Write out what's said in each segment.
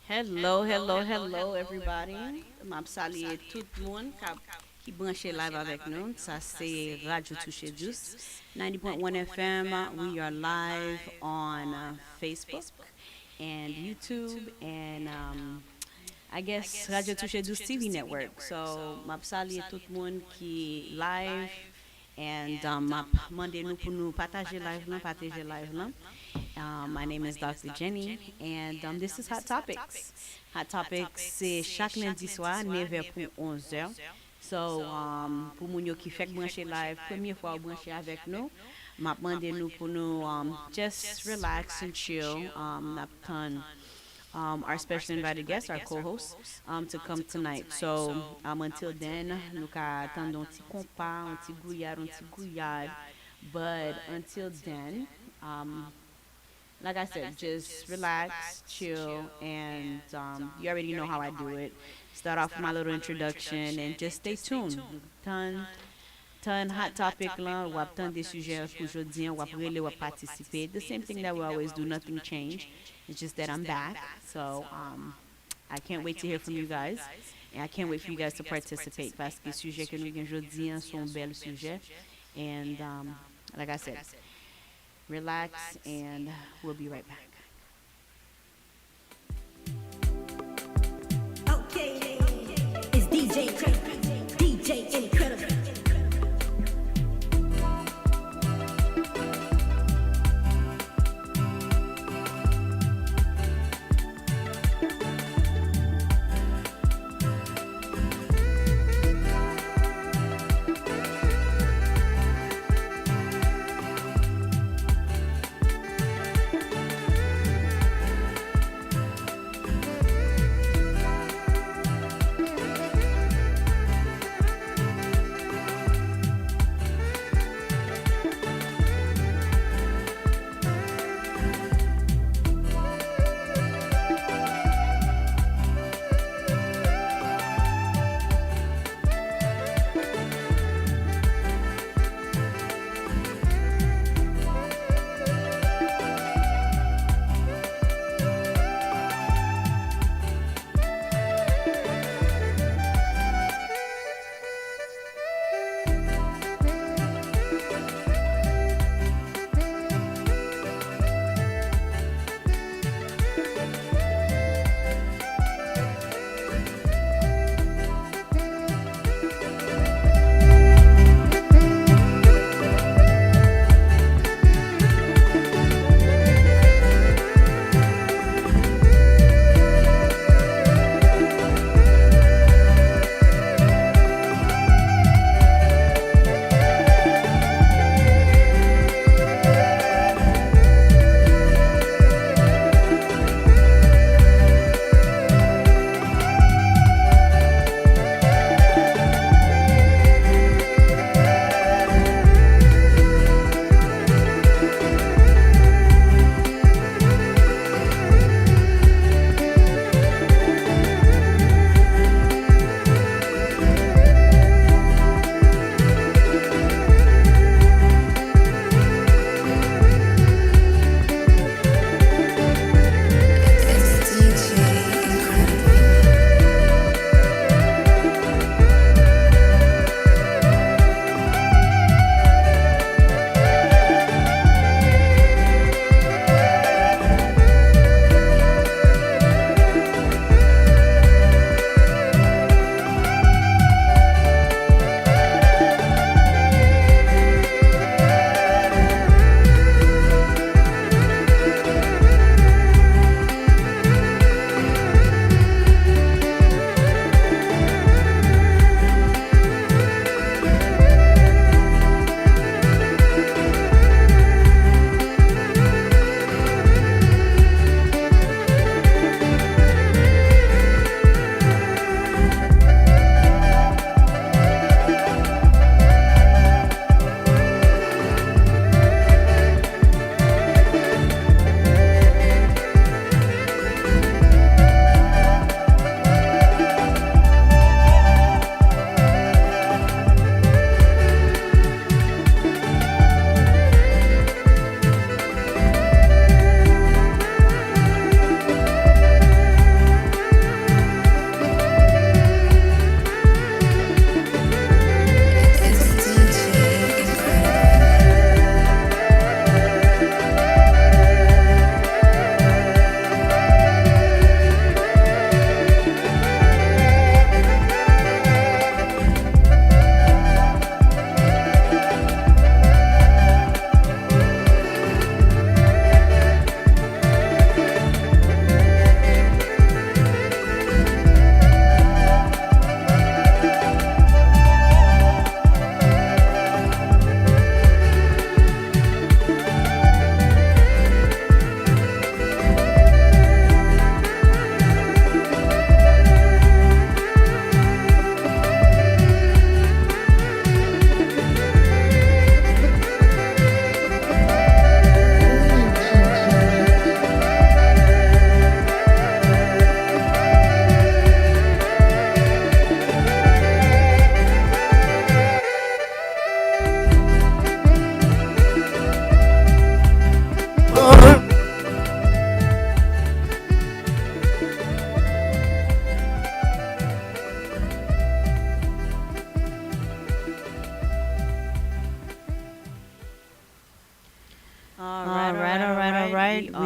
Hello, hello, hello everybody. M'a salué tout le monde qui branche live avec nous. Ça c'est Radio Touchédouce 90.1 FM. We are live on Facebook and YouTube and I guess Radio Touchédouce TV network. So m'a salué tout le monde qui live and m'a demandé nous pour nous partager live là. My name is Dr. Jenny, and this is Hot Topics. Hot Topics, c'est chaque lundi soir, 9h pour 11h. So, pour moun yo qui fait brancher live, première fois brancher avec nous, m'a demandé nous pour nous just relax and chill. N'a our special invited guest, our co-host, to come tonight. So, until then, nous ka attendre un petit compas, un petit gouillade. But until then, like I said, just relax, chill, and you already know how I do it. Start off with my little introduction and just stay tuned. Ton hot topic là, ou ap ton des sujets aujourd'hui, ou ap rele, ou ap participer. The same thing that we always do, nothing changed. It's just that I'm back. So I can't wait to hear from you guys. And I can't wait for you guys to participate parce que les sujets que nous avons aujourd'hui sont belles sujets. And like I said, relax, and we'll be right back. Okay, it's DJ Incredible.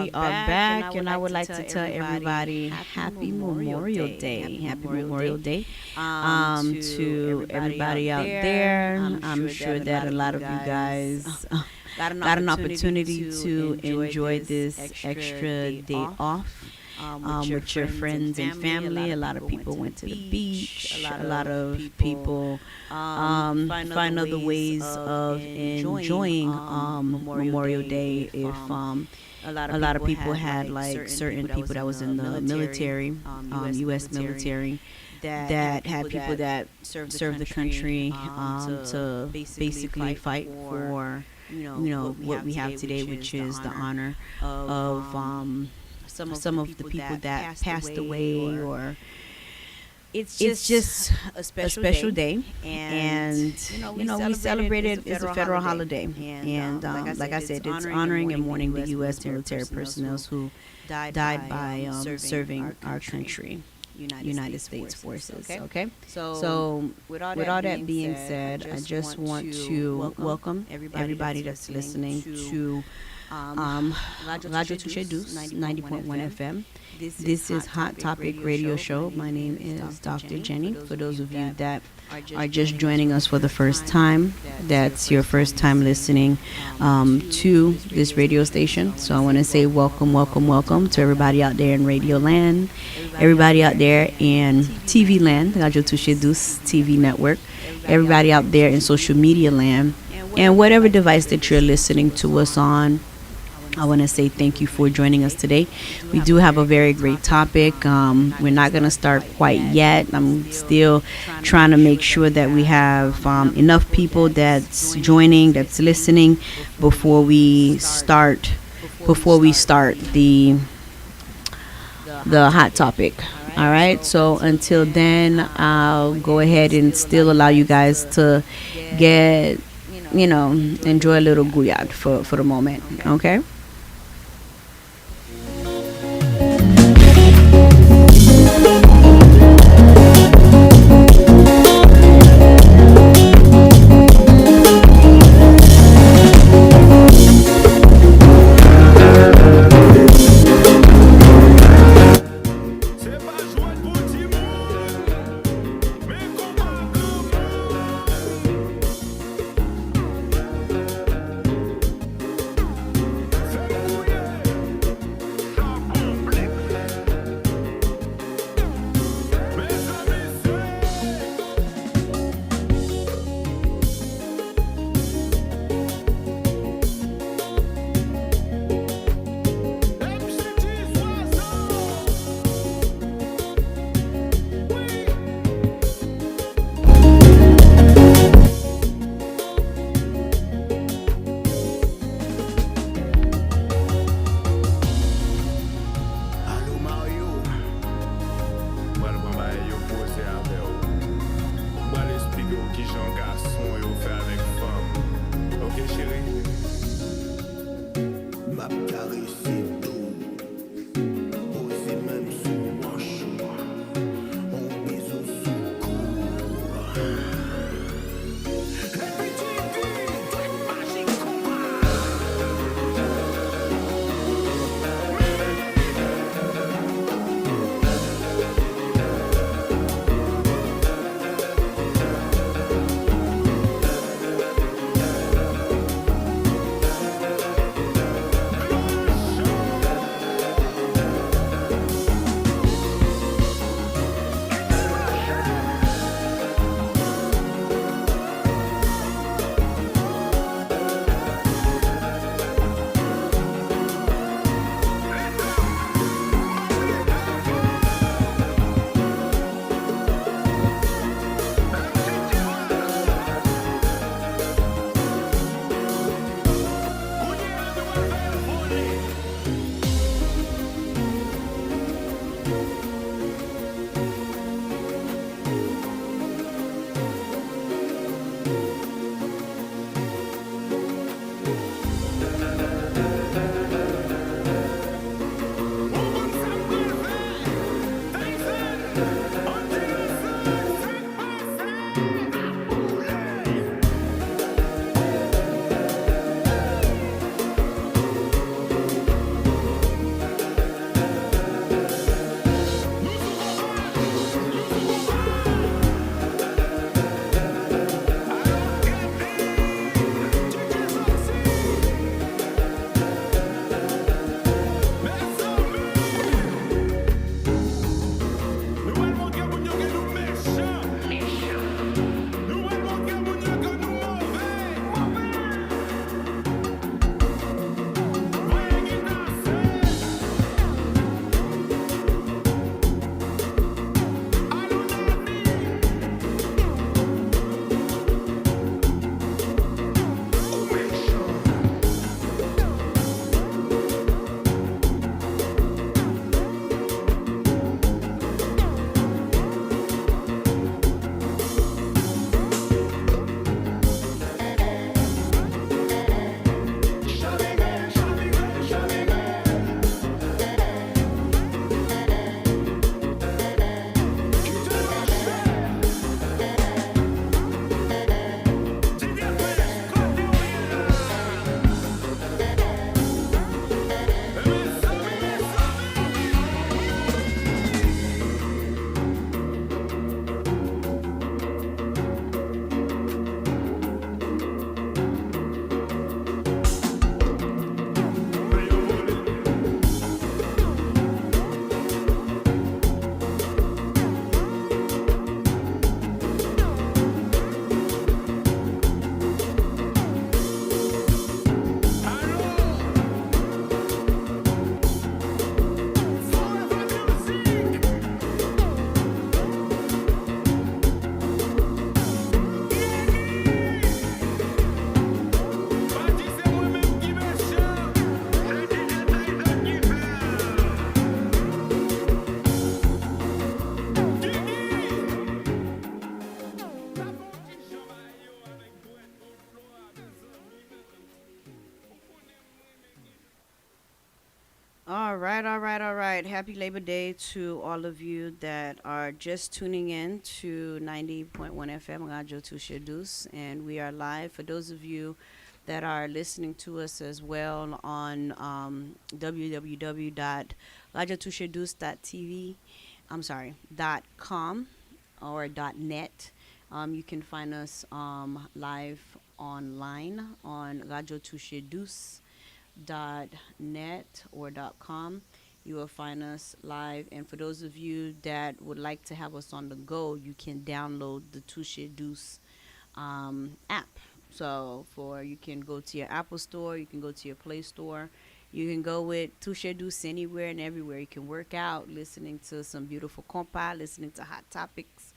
we are back, and I would like to tell everybody Happy Memorial Day. Happy Memorial Day to everybody out there. I'm sure that a lot of you guys got an opportunity to enjoy this extra day off with your friends and family. A lot of people went to the beach. A lot of people find other ways of enjoying Memorial Day. If a lot of people had like certain people that was in the military, U.S. military, that had people that served the country to basically fight for what we have today, which is the honor of some of the people that passed away, or it's just a special day, and we celebrate it. It's a federal holiday, and like I said, it's honoring and mourning the U.S. military personnel who died by serving our country, United States forces. Okay, so with all that being said, I just want to welcome everybody that's listening to Radio Touchedouse 90.1 FM. This is Hot Topic Radio Show. My name is Dr. Jenny. For those of you that are just joining us for the first time, that's your first time listening to this radio station. So I want to say welcome to everybody out there in Radio Land, everybody out there in TV Land, Radio Touchedouse TV network, everybody out there in social media land, and whatever device that you're listening to us on. I want to say thank you for joining us today. We do have a very great topic. We're not going to start quite yet. I'm still trying to make sure that we have enough people that's joining, that's listening before we start the hot topic. All right. So until then, I'll go ahead and still allow you guys to get, enjoy a little guyad for the moment. Okay. All right, all right, all right. Happy Labor Day to all of you that are just tuning in to 90.1 FM Radio Touchedouce, and we are live. For those of you that are listening to us as well on www.radiotouchedouce.tv, I'm sorry, .com or .net. You can find us live online on Radio Touchedouce .net or .com. You will find us live. And for those of you that would like to have us on the go, you can download the Touche Deuce app. So for you can go to your Apple Store, you can go to your Play Store, you can go with Touche Deuce anywhere and everywhere. You can work out, listening to some beautiful compa, listening to hot topics.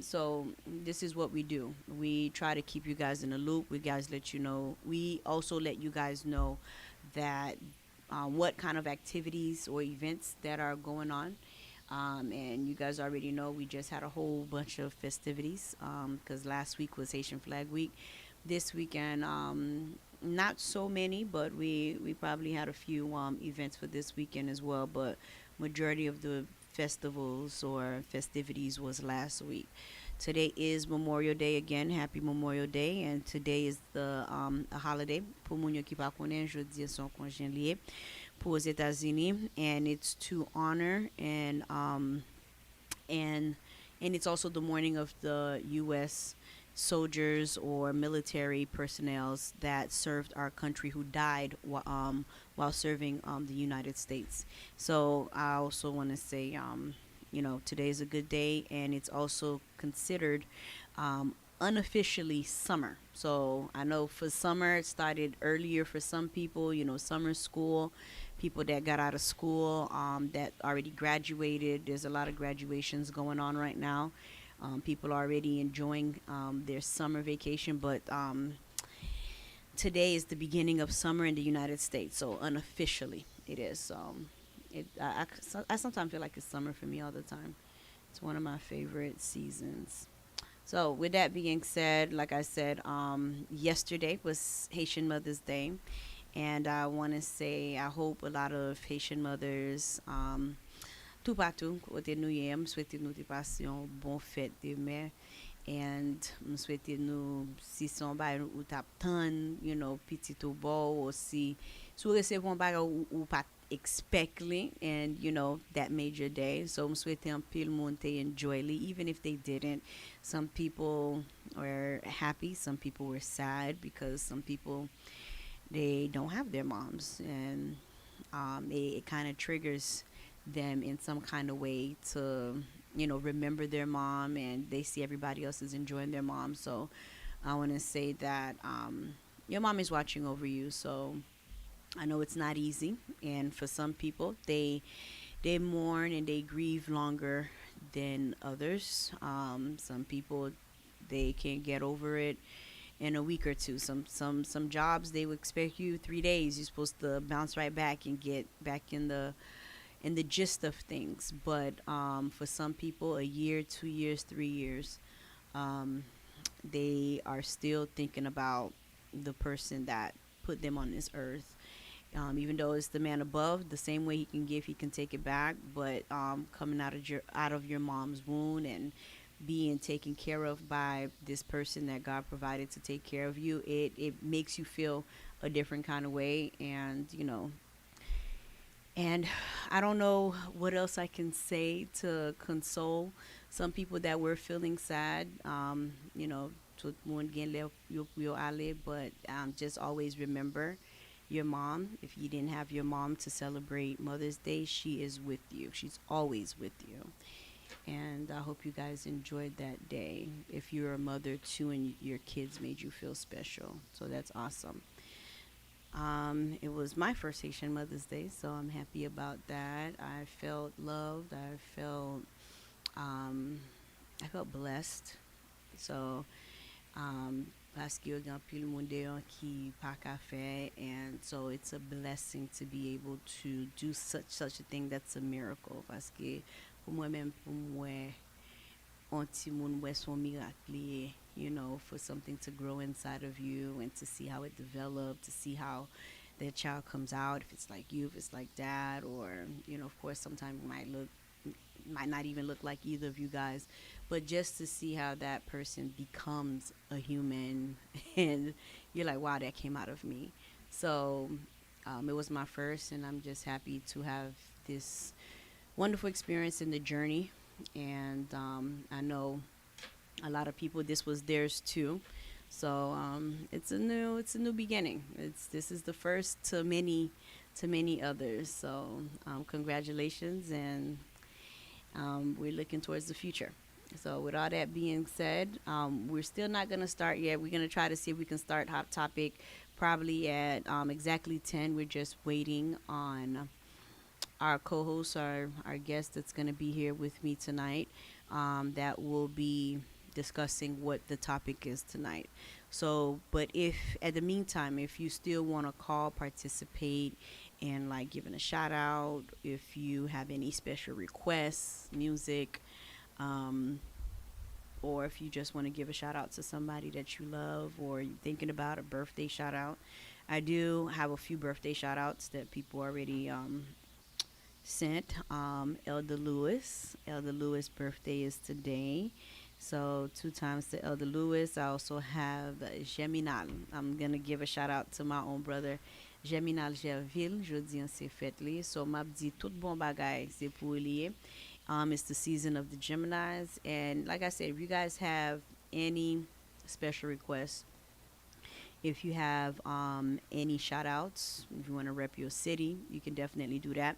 So this is what we do. We try to keep you guys in the loop. We guys let you know. We also let you guys know that what kind of activities or events that are going on. And you guys already know we just had a whole bunch of festivities because last week was Haitian Flag Week. This weekend, not so many, but we probably had a few events for this weekend as well. But majority of the festivals or festivities was last week. Today is Memorial Day again. Happy Memorial Day, and today is the a holiday. Pour moun yo ki pa konen, jodi son konjen liye pour les États-Unis, and it's to honor and and it's also the morning of the U.S. soldiers or military personnel that served our country who died while serving the United States. So I also want to say, today is a good day, and it's also considered unofficially summer. So I know for summer it started earlier for some people, summer school, people that got out of school, that already graduated. There's a lot of graduations going on right now. People are already enjoying their summer vacation, but today is the beginning of summer in the United States, so unofficially it is. I sometimes feel like it's summer for me all the time. It's one of my favorite seasons. So, with that being said, like I said, yesterday was Haitian Mother's Day, and I want to say I hope a lot of Haitian mothers, tout partout, kote nou ye, m souwete nou te pase yon bon fête de mè, and m souwete nou, si son bay ou tap tan, petit ou bo, ou si sou resevon bay ou pat expectly, and that major day. So I'm souwaiting un pile moun te enjoy li, even if they didn't. Some people were happy, some people were sad because some people they don't have their moms, and it kind of triggers them in some kind of way to remember their mom, and they see everybody else is enjoying their mom. So I want to say that your mom is watching over you. So I know it's not easy, and for some people, they mourn and they grieve longer than others. Some people they can't get over it in a week or two. Some jobs they would expect you 3 days. You're supposed to bounce right back and get back in the gist of things. But for some people, a year, 2 years, 3 years, they are still thinking about the person that put them on this earth. Even though it's the man above, the same way he can give, he can take it back. But coming out of your mom's womb and being taken care of by this person that God provided to take care of you, it makes you feel a different kind of way. And I don't know what else I can say to console some people that were feeling sad. Tout moun gen le yo ale, but just always remember your mom. If you didn't have your mom to celebrate Mother's Day, she is with you. She's always with you. And I hope you guys enjoyed that day. If you're a mother too and your kids made you feel special, so that's awesome. It was my first Haitian Mother's Day, so I'm happy about that. I felt loved. Um, I felt blessed. So parce que yon pil moun deyon ki pa ka fe, and so it's a blessing to be able to do such a thing. That's a miracle parce que pou mwen men pou mwen on ti moun wè son miracle liye, for something to grow inside of you and to see how it developed, to see how their child comes out, if it's like you, if it's like dad, or of course, sometimes it might not even look like either of you guys, but just to see how that person becomes a human, and you're like, wow, that came out of me. So it was my first, and I'm just happy to have this wonderful experience in the journey. And I know a lot of people this was theirs too. So it's a new beginning. This is the first to many others. So congratulations, and we're looking towards the future. So with all that being said, we're still not gonna start yet. We're gonna try to see if we can start hot topic probably at exactly 10. We're just waiting on our co-host, our guest that's going to be here with me tonight, that will be discussing what the topic is tonight. So, but if at the meantime, if you still want to call, participate, and like giving a shout out, if you have any special requests, music, um, or if you just want to give a shout out to somebody that you love, or you're thinking about a birthday shout out, I do have a few birthday shout outs that people already sent. Elder Lewis. Elder Lewis' birthday is today. So two times to Elder Lewis. I also have Geminal. I'm gonna give a shout out to my own brother Geminal Gerville. Jodi an se fête li. So m'a dit tout bon bagay c'est pour lié. It's the season of the Geminis, and like I said, if you guys have any special requests, if you have any shout outs, if you want to rep your city, you can definitely do that.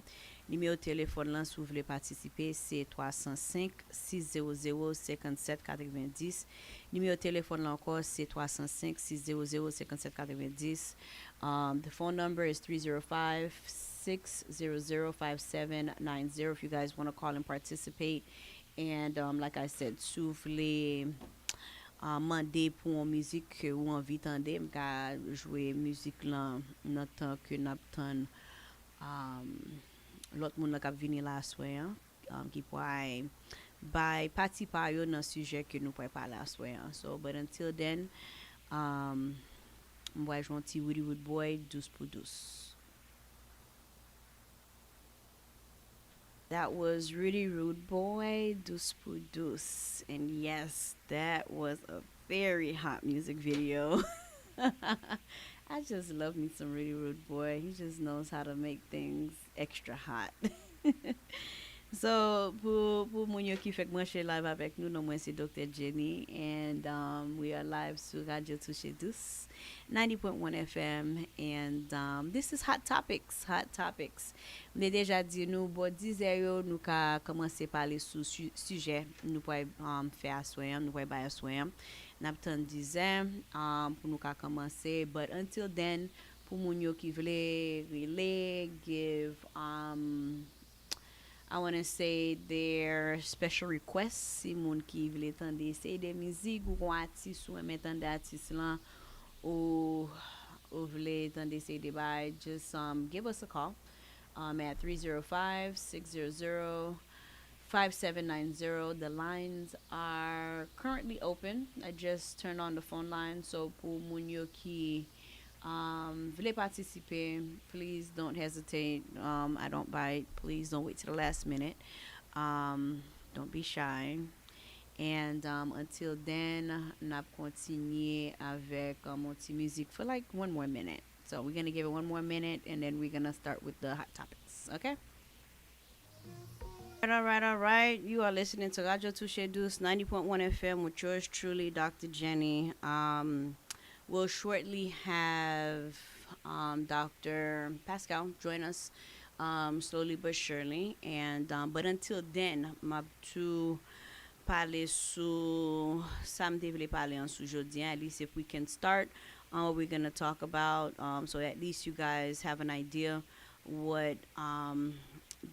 Numéro de téléphone là, si vous voulez participer, c'est 305 600 57 90. Numéro de téléphone là encore, c'est 305 600 57 90. The phone number is 305 600 5790 if you guys want to call and participate. And like I said, si vous voulez mande pou an müzik ke ou anvi tande, m ka jwe müzik lan nan tan ke nap tan lot moun la kap vini la aswe, ki pou ay bay pati pa yo nan suje ke nou pou pale aswe. So, but until then, m woy jwen ti Woody Wood Boy, douce pou douce. That was Really Rude Boy, Douce pour Douce. And yes, that was a very hot music video. I just love me some Really Rude Boy. He just knows how to make things extra hot. So, pour moun yo ki fek branche live avec nous, non mwen c'est Dr. Jenny, and we are live sur Radio Touchedouce, 90.1 FM, and this is Hot Topics, Hot Topics. Mwen deja di nou, bo 10 yo, nou ka komanse pale sou sujet, nou pou fè aswayam, nou pou bay aswayam. Nap tan 10 pou nou ka komanse, but until then, pou moun yo ki vle relay, give I want to say their special requests. Si moun ki vle tande se de mizik ou kon artist ou eme tande artist lan ou vle tande se de bay, just give us a call at 305 600 5790. The lines are currently open. I just turned on the phone line, so pou moun yo ki voulez participer, please don't hesitate. I don't bite. Please don't wait till the last minute. Don't be shy. And until then, n'a continuer avec mon petit musique for like one more minute. So we're gonna give it one more minute, and then we're gonna start with the hot topics. Okay. All right. You are listening to Radio Touchedouce, 90.1 FM with yours truly, Dr. Jenny. We'll shortly have Dr. Pascal join us slowly but surely. And but until then, m'a tout parler sous samedi vle parler en sous jodi. At least if we can start what we're gonna talk about, so at least you guys have an idea what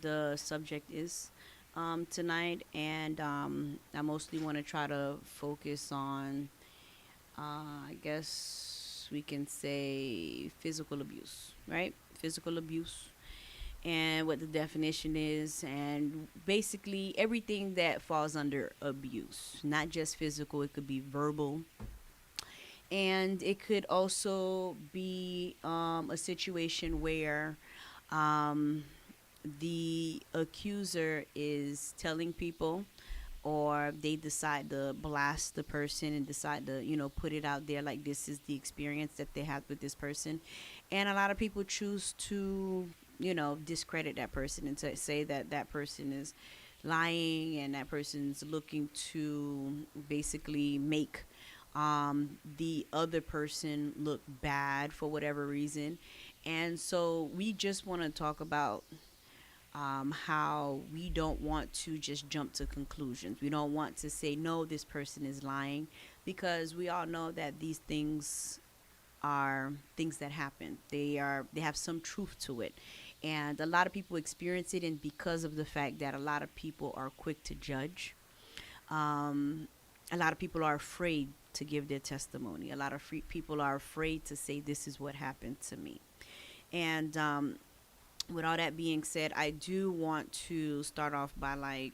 the subject is tonight. And I mostly want to try to focus on I guess we can say physical abuse, right? Physical abuse and what the definition is, and basically everything that falls under abuse, not just physical, it could be verbal, And it could also be a situation where um, the accuser is telling people, or they decide to blast the person and decide to, put it out there like this is the experience that they had with this person. And a lot of people choose to, discredit that person and to say that that person is lying, and that person's looking to basically make the other person look bad for whatever reason. And so we just want to talk about how we don't want to just jump to conclusions. We don't want to say, no, this person is lying, because we all know that these things are things that happen. They have some truth to it. And a lot of people experience it, and because of the fact that a lot of people are quick to judge, um, a lot of people are afraid to give their testimony. A lot of people are afraid to say, this is what happened to me. And with all that being said, I do want to start off by like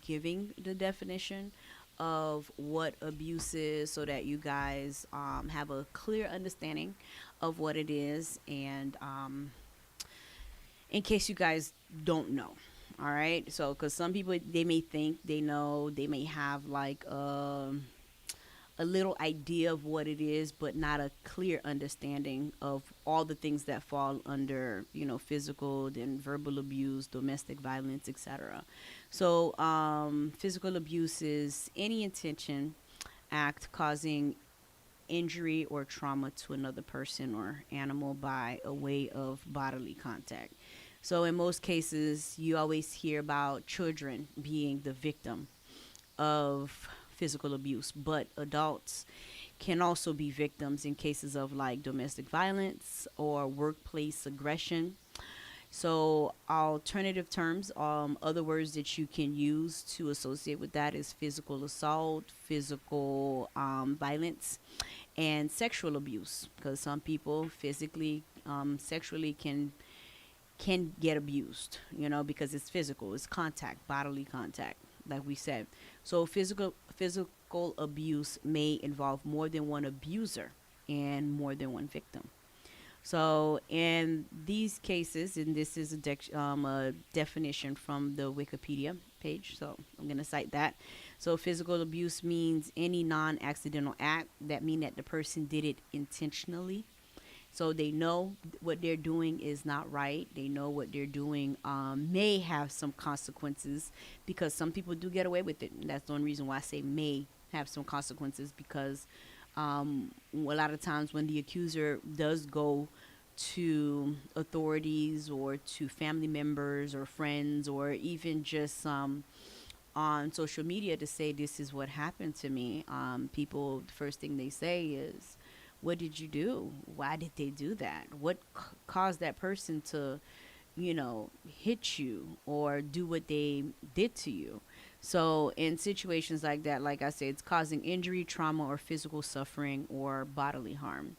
giving the definition of what abuse is, so that you guys have a clear understanding of what it is, and in case you guys don't know. All right, so because some people, they may think they know, they may have like a little idea of what it is, but not a clear understanding of all the things that fall under, physical, then verbal abuse, domestic violence, etc. So, physical abuse is any intention act causing injury or trauma to another person or animal by a way of bodily contact. So, in most cases, you always hear about children being the victim of physical abuse, but adults can also be victims in cases of like domestic violence or workplace aggression. So, alternative terms, other words that you can use to associate with that is physical assault, physical violence, and sexual abuse. Because some people physically, sexually can get abused, because it's physical, it's contact, bodily contact, like we said. So physical abuse may involve more than one abuser and more than one victim. So in these cases, and this is a definition from the Wikipedia page, so I'm going to cite that. So physical abuse means any non-accidental act that mean that the person did it intentionally. So they know what they're doing is not right. They know what they're doing may have some consequences, because some people do get away with it. And that's the only reason why I say may have some consequences, because a lot of times when the accuser does go to authorities or to family members or friends, or even just on social media to say, this is what happened to me, people, the first thing they say is, what did you do? Why did they do that? What caused that person to, hit you or do what they did to you? So, in situations like that, like I said, it's causing injury, trauma, or physical suffering or bodily harm.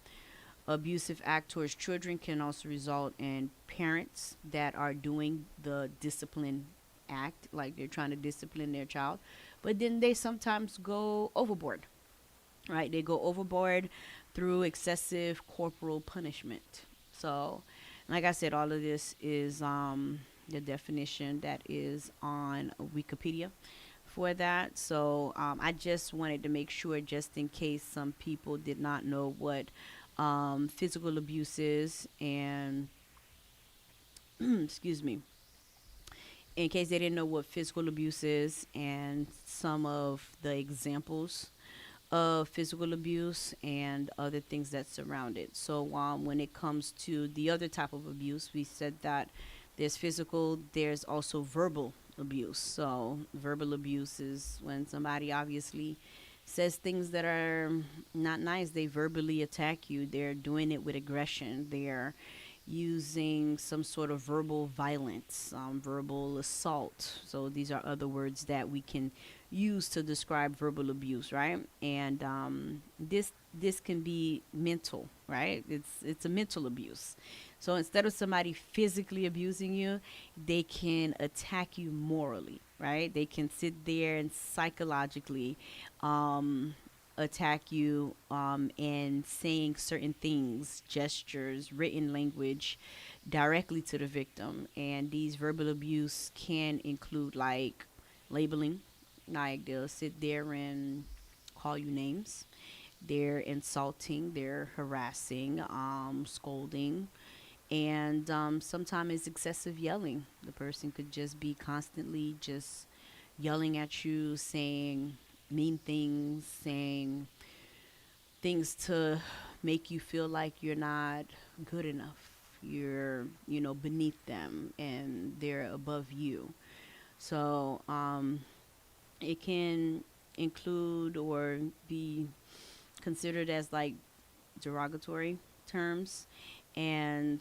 Abusive act towards children can also result in parents that are doing the discipline act, like they're trying to discipline their child, but then they sometimes go overboard, right? They go overboard through excessive corporal punishment. So, like I said, all of this is the definition that is on Wikipedia for that. So, I just wanted to make sure, just in case some people did not know what physical abuse is, and excuse me, in case they didn't know what physical abuse is, and some of the examples of physical abuse and other things that surround it. So when it comes to the other type of abuse, we said that there's physical, there's also verbal abuse. So verbal abuse is when somebody obviously says things that are not nice. They verbally attack you. They're doing it with aggression. They're using some sort of verbal violence, verbal assault. So these are other words that we can use to describe verbal abuse, right? And this can be mental, right? It's a mental abuse. So instead of somebody physically abusing you, they can attack you morally, right? They can sit there and psychologically attack you and saying certain things, gestures, written language directly to the victim. And these verbal abuse can include like labeling, like they'll sit there and call you names. They're insulting, they're harassing, scolding, and sometimes it's excessive yelling. The person could just be constantly just yelling at you, saying mean things, saying things to make you feel like you're not good enough. You're, beneath them and they're above you. So it can include or be considered as like derogatory terms, and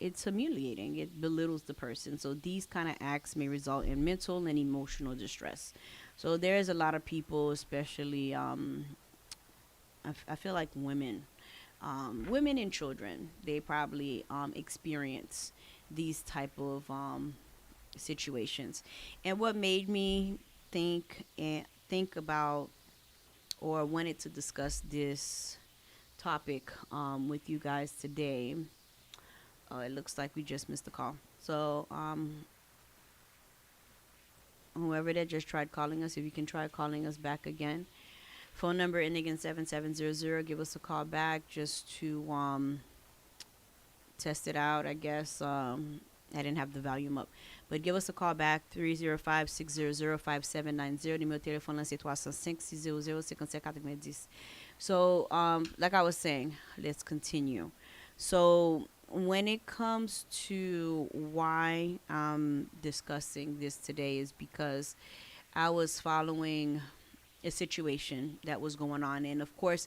it's humiliating. It belittles the person. So these kind of acts may result in mental and emotional distress. So there's a lot of people, especially I feel like women and children, they probably experience these type of situations. And what made me think about or wanted to discuss this topic with you guys today. Oh, it looks like we just missed the call. So, whoever that just tried calling us, if you can try calling us back again. Phone number ending in 7700. Give us a call back just to test it out, I guess. I didn't have the volume up. But give us a call back, 305-600-5790. Numéro de téléphone là, c'est 305-600-5790. So, like I was saying, let's continue. So, when it comes to why I'm discussing this today is because I was following a situation that was going on. And of course,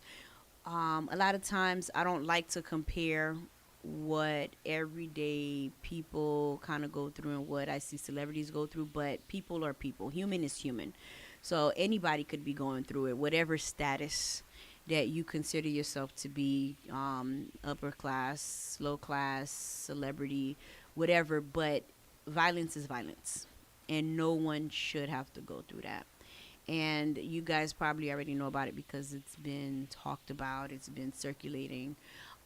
a lot of times I don't like to compare what everyday people kind of go through and what I see celebrities go through, but people are people. Human is human. So anybody could be going through it, whatever status that you consider yourself to be, upper class, low class, celebrity, whatever, but violence is violence. And no one should have to go through that. And you guys probably already know about it because it's been talked about, it's been circulating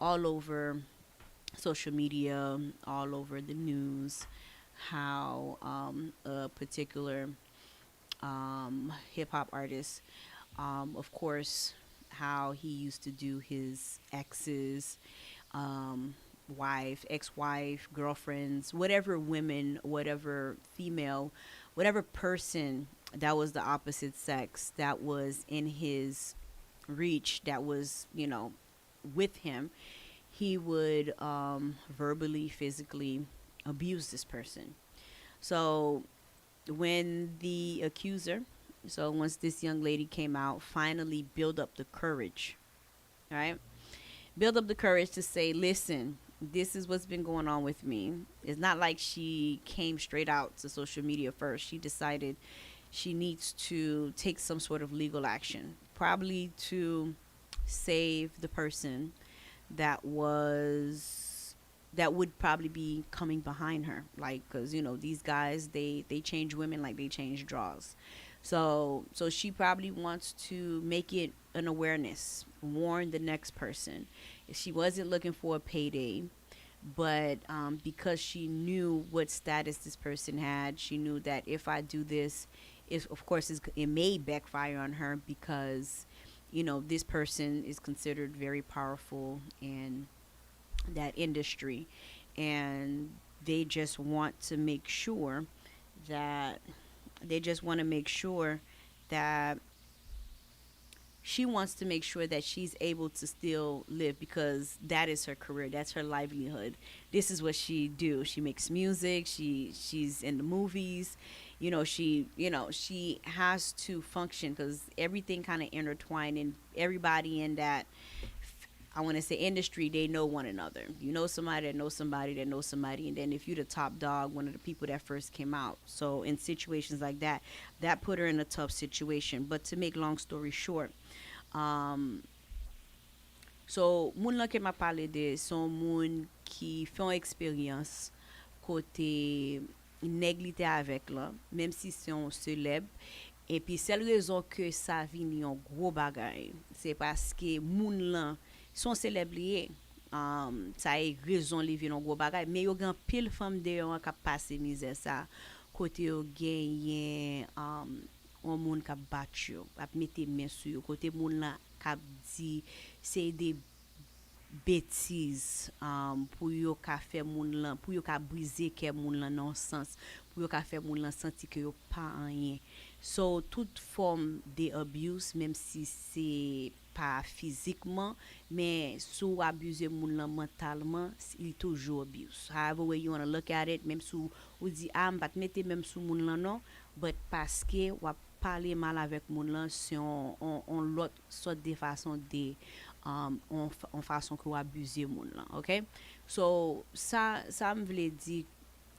all over social media, all over the news, how a particular hip hop artist, of course, how he used to do his exes, wife, ex-wife, girlfriends, whatever women, whatever female, whatever person that was the opposite sex that was in his reach, that was, with him, he would verbally, physically abuse this person. So when the accuser, so once this young lady came out, finally build up the courage, right? Build up the courage to say, listen, this is what's been going on with me. It's not like she came straight out to social media first. She decided she needs to take some sort of legal action, probably to save the person that would probably be coming behind her, like, because these guys, they change women like they change draws. So she probably wants to make it an awareness, warn the next person. If she wasn't looking for a payday, but because she knew what status this person had, she knew that if I do this, of course it may backfire on her because this person is considered very powerful in that industry, and they just want to make sure that that she wants to make sure that she's able to still live because that is her career, that's her livelihood. This is what she do. She makes music, she's in the movies. She has to function because everything kind of intertwined, and everybody in that, I want to say, industry, they know one another. You know somebody that knows somebody that knows somebody, and then if you're the top dog, one of the people that first came out. So in situations like that, that put her in a tough situation. But to make long story short, so moun lan ke ma pale de son moun ki fon eksperyans kote neg li te avek la, menm si son seleb, Et puis, seule raison que ça vient un gros bagay, c'est parce que moun lan, son célébrier, ça est raison li vient un gros bagay, mais yo gan pile femme de yon qui passe misère ça, côté yo genyen, un moun qui bat yo, ap mette main sur yo, côté moun lan qui dit, c'est des bêtises pour yo ka fait moun lan pour yo ka briser ke moun lan dans sens pour yo ka fait moun lan senti que yo pas rien so toute forme de abuse même si c'est pas physiquement mais sous abuser moun lan mentalement il toujours abuse however way you want to look at it même sous ou dit ah m'pas mettre même sous moun lan non but parce que ou parler mal avec moun lan si on l'autre sorte de façon de en façon que abuser moun là OK so ça me voulait dire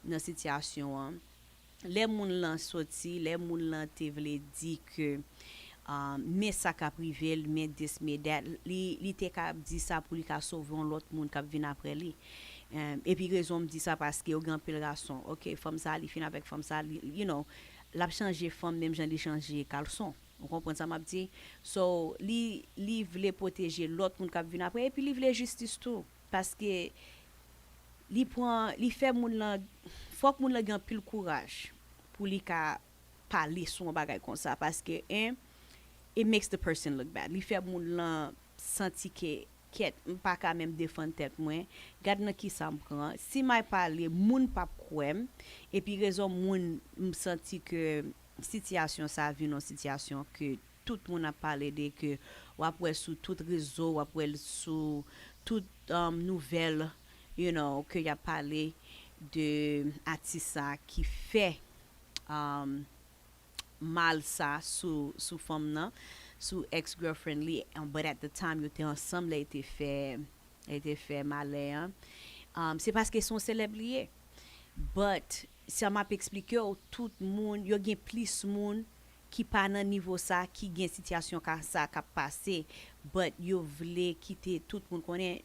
dans situation les moun là sorti les moun là te voulait dire que mais ça ka privé mais this mais that li te ka dit ça pour li ka sauver l'autre moun qui vient après lui et puis raison me dit ça parce que au grand pile garçon OK femme ça li fin avec femme ça you know l'a changer femme même j'en li changer caleçon. Vous comprenez ça m'a dit so li voulait protéger l'autre monde qui vient après et puis li voulait justice tout parce que li fait moun la faut que moun la gagne pile courage pour li ka parler son bagay comme ça parce que it makes the person look bad li fait moun la senti que ket pas quand même défendre tête moi garde nan qui ça me prend si m'a parler moun pas kwem et puis raison moun me senti que situation ça vient une situation que tout le monde a parlé de que ou après sous tout réseau ou après sous toute nouvelle you know que y a parlé de artiste qui fait mal ça sous femme nan sous ex-girlfriend li but at the time you étaient ensemble a été fait mal c'est parce qu'ils sont célébrités but ça m'a expliqué tout le monde yo gen plus monde qui pas dans niveau ça qui gen situation ka ça ka passé but yo vle quitter tout le monde connaît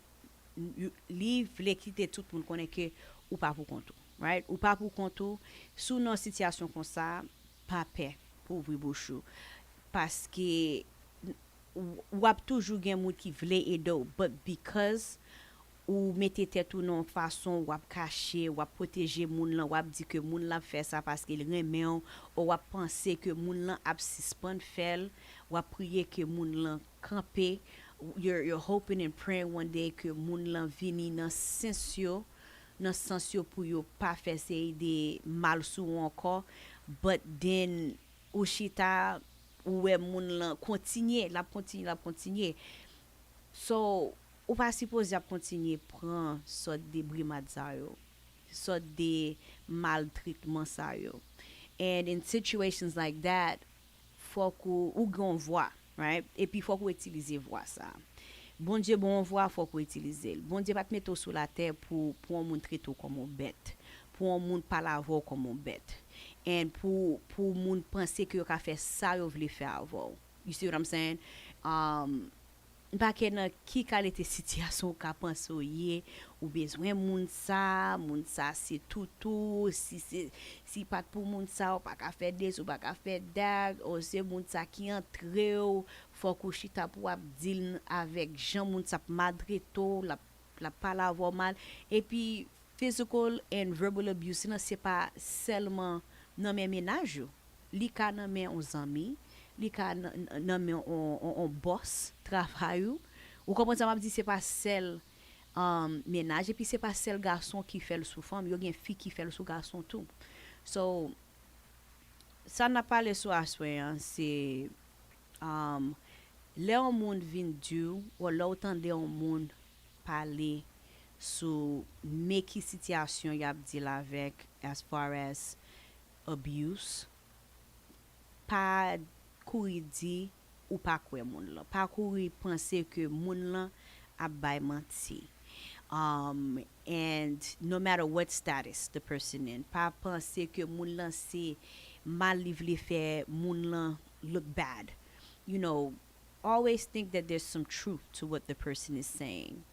li vle quitter tout le monde connaît que ou pas pour compte right ou pas pour compte sous une situation comme ça pas paix pour ouvrir bouche parce que ou a toujours gen monde qui vle aider but because ou mettez tête ou non façon ou cacher ou protéger moun lan ou dit que moun lan fait ça parce qu'il remet ou penser que moun lan a suspend fait ou prier que moun lan camper you're hoping and praying one day que moun lan vini dans sens yo pour yo pas faire ces des mal sou encore but then ou chita ou moun lan continuer so ou pas supposé continuer prendre sorte de brimade ça yo sorte de maltraitement ça yo and in situations like that faut qu'on ou gon voix right et puis faut qu'on utilise voix ça bon Dieu bon voix faut qu'on utilise bon Dieu pas te mettre sur la terre pour un monde traiter comme une bête pour un monde pas l'avoir comme une bête and pour monde penser que yo ka faire ça yo vle faire avant you see what I'm saying pas que dans qui qualité situation qu'a pensé ou besoin moun ça c'est tout si pas pour moun ça ou pas qu'à faire des ou pas qu'à faire that ou c'est moun ça qui entre ou faut que chita pour dire avec Jean moun ça madreto la parole mal et puis physical and verbal abuse c'est pas seulement dans mes ménages li ka nan men on amis li ka nan men on boss travail ou comment ça m'a dit c'est pas seul ménage et puis c'est pas seul garçon qui fait le sous femme yo gen fille qui fait le sous garçon tout so ça n'a pas le soir c'est les monde vinn du ou l'autant de monde parler sur mais qui situation y a dit avec as far as abuse pas courir dit ou pas quoi moun là pas courir penser que moun là a bay menti and no matter what status the person in pas penser que moun là c'est mal livre faire moun là look bad you know always think that there's some truth to what the person is saying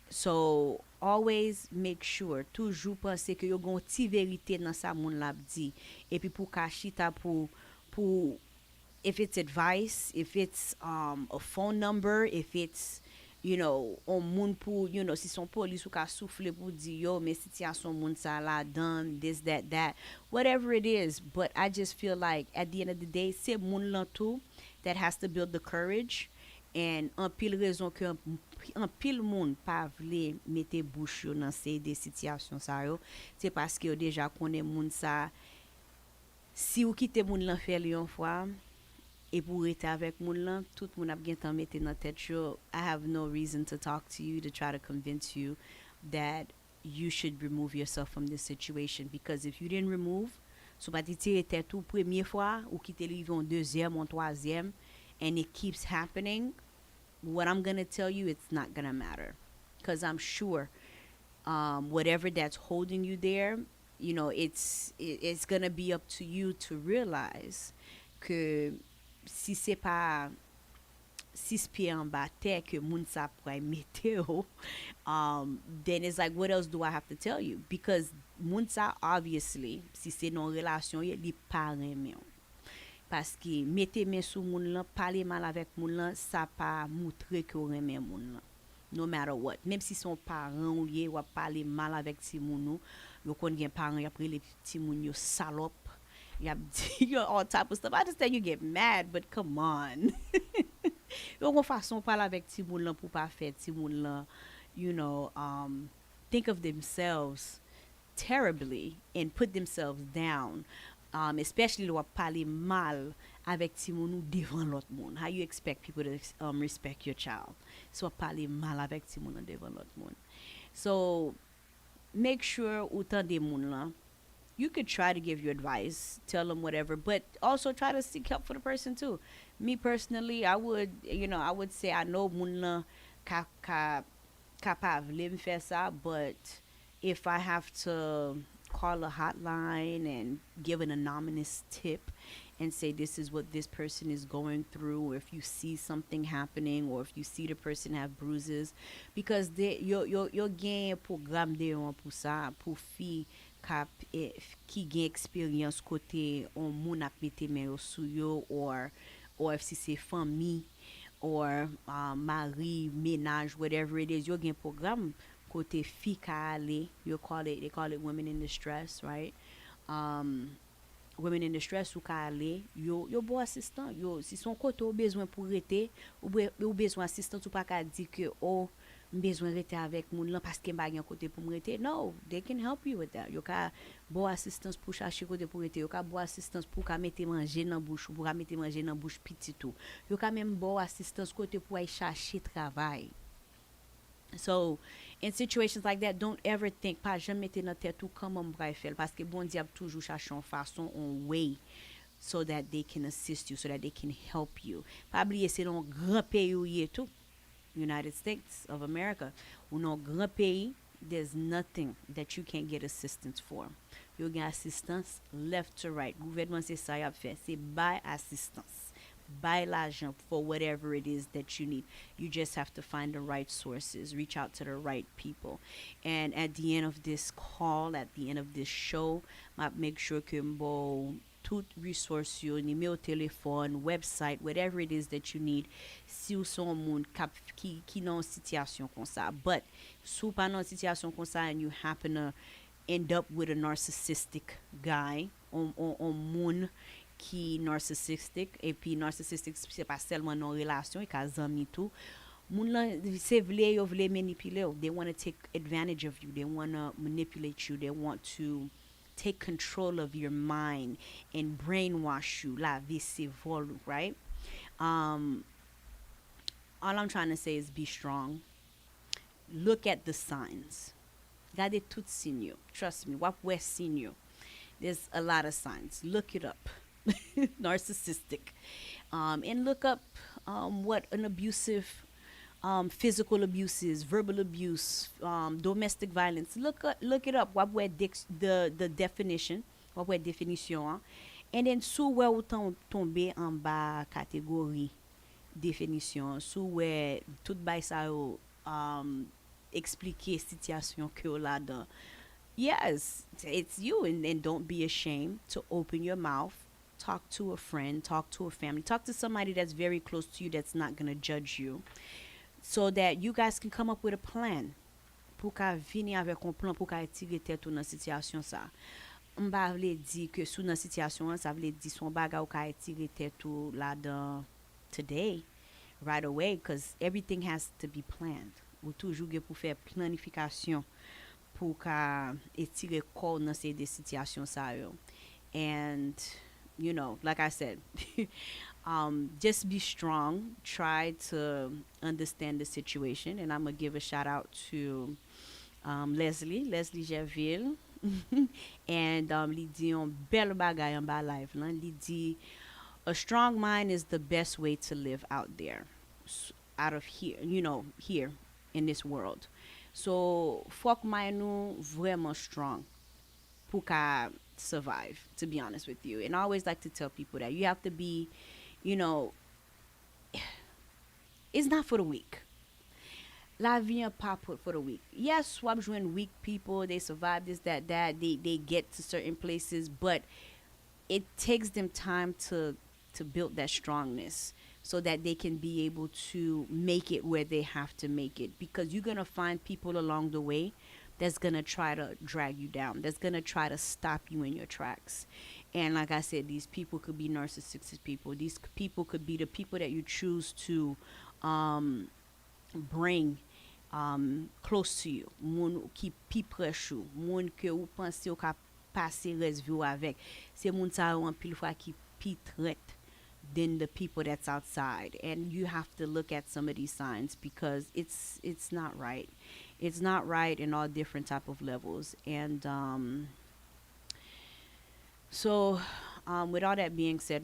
so always make sure toujours penser que yo gon ti vérité dans ça moun l'a dit et puis pour kachita pour, if it's advice, if it's a phone number, if it's, on moun pour, si son police ou ka souffle pour dire yo, mais situation moun sa la done, this, that, whatever it is. But I just feel like at the end of the day, c'est moun lan tout that has to build the courage. And an pile raison que an pile moun pa vle mette bouche yo nan se de situation sa yo, c'est parce que yo déjà connaît moun sa. Si ou kite moun lan fè li yon fwa, et pour rester avec moun lan, tout moun ap gen tan mette nan tête yo, I have no reason to talk to you, to try to convince you that you should remove yourself from this situation. Because if you didn't remove, so pa ti tire tête ou première fois, ou kite li yon deuxième ou troisième, and it keeps happening, what I'm gonna tell you, it's not gonna matter. Because I'm sure whatever that's holding you there, it's gonna be up to you to realize que si c'est pas 6 pieds en bas terre que moun sa pourrait mettre, then it's like, what else do I have to tell you? Because moun sa, obviously, si c'est non relation, li pa reme ou. Parce que mettez main sous moun lan, parler mal avec moun lan, ça pas montrer que vous aimez moun lan. No matter what. Même si son parent ou yé, ou parler mal avec ti moun nou, yo kon gen parent, y après les petits moun yo salope, y a dit all type of stuff. I understand you get mad, but come on. Yo kon façon parler avec ti moun lan pour pas faire ti moun lan, think of themselves terribly and put themselves down. Especially le parler mal avec ti moun ou devant l'autre monde. How you expect people to respect your child? So parler mal avec ti moun devant l'autre monde. So make sure ou tan de moun la. You could try to give your advice, tell them whatever, but also try to seek help for the person too. Me personally, I would say I know moun la capable de faire ça, but if I have to call a hotline and give an anonymous tip and say this is what this person is going through, or if you see something happening, or if you see the person have bruises, because yo gen programme de yon pour ça, pour fi qui gen expérience côté on moun ap mette men yo sou yo, or if si c'est famille, or mari, ménage, whatever it is, yo gen programme côté fi ka ale, they call it women in distress, right? Women in distress ou ka ale, yo bo assistant, yo si son côté ou besoin pour rete, ou besoin assistant, ou pas ka di que besoin rete avec moun lan parce que m'a gen côté pour me rete. No, they can help you with that. Yo ka bo assistance pour chercher côté pour rete, yo ka bo assistance pour ka mette manger dans bouche, pour ka mette manger dans bouche petit tout. Yo ka même bo assistance côté pour aller chercher travail. So, in situations like that, don't ever think, pas jamais mette dans tête ou comment m'bray faire, parce que bon diable toujours cherche en façon, en way, so that they can assist you, so that they can help you. Pas oublier, c'est un grand pays où y est tout. United States of America. Ou non grand pays, there's nothing that you can't get assistance for. You get assistance left to right. Gouvernement c'est ça y a fait, c'est buy assistance. Buy l'argent for whatever it is that you need. You just have to find the right sources, reach out to the right people. And at the end of this call, at the end of this show, make sure que mbo tout resource yo, numéro téléphone, website, whatever it is that you need, si ou son moun qui nan situation kon sa. But sou pa nan situation kon sa and you happen to end up with a narcissistic guy, on moun qui narcissistic, et puis narcissistic c'est pas seulement non relation, et ka zami tout. Moun la se vle yo vle manipule yo. They want to take advantage of you. They want to manipulate you. They want to take control of your mind and brainwash you. La vie c'est vol, right? All I'm trying to say is be strong. Look at the signs. Gade tout sign yo. Trust me, wap we sign yo. There's a lot of signs. Look it up. Narcissistic. And look up what an abusive physical abuse is, verbal abuse, domestic violence. Look it up. What were the definition? What were definition? And then sous where ou tomber en bas catégorie définition, sous where tout bay sa yo expliquer situation que ou la dan. Yes, it's you, and don't be ashamed to open your mouth talk to a friend, talk to a family, talk to somebody that's very close to you that's not going to judge you, so that you guys can come up with a plan pour ka vini avec un plan pour ka tirer tête ou dans situation ça. M'pa vle di que sous dans situation ça vle di son bagay ou ka tirer tête ou là dans today right away, because everything has to be planned. Ou toujours gen pour faire planification pour ka tirer corps dans ces des situations ça yo. And you know, like I said, just be strong. Try to understand the situation. And I'm gonna give a shout out to Leslie Gerville. And li di yon bel bagay an ba life lan. Li di, a strong mind is the best way to live out there, out of here, you know, here in this world. So, fok mind nou vraiment strong pour ka survive, to be honest with you. And I always like to tell people that you have to be, you know, it's not for the weak. La vie n'est pas for the weak. Yes, swap join weak people, they survive this, that, they get to certain places, but it takes them time to build that strongness so that they can be able to make it where they have to make it. Because you're gonna find people along the way that's gonna try to drag you down, that's gonna try to stop you in your tracks. And like I said, these people could be narcissistic people. These people could be the people that you choose to bring close to you. Moun qui pi proche ou, moun que ou pense ou ka passer reste vie ou avec. C'est moun sa ou an pile fois qui pi traite than the people that's outside. And you have to look at some of these signs because it's not right. It's not right in all different type of levels. And so with all that being said,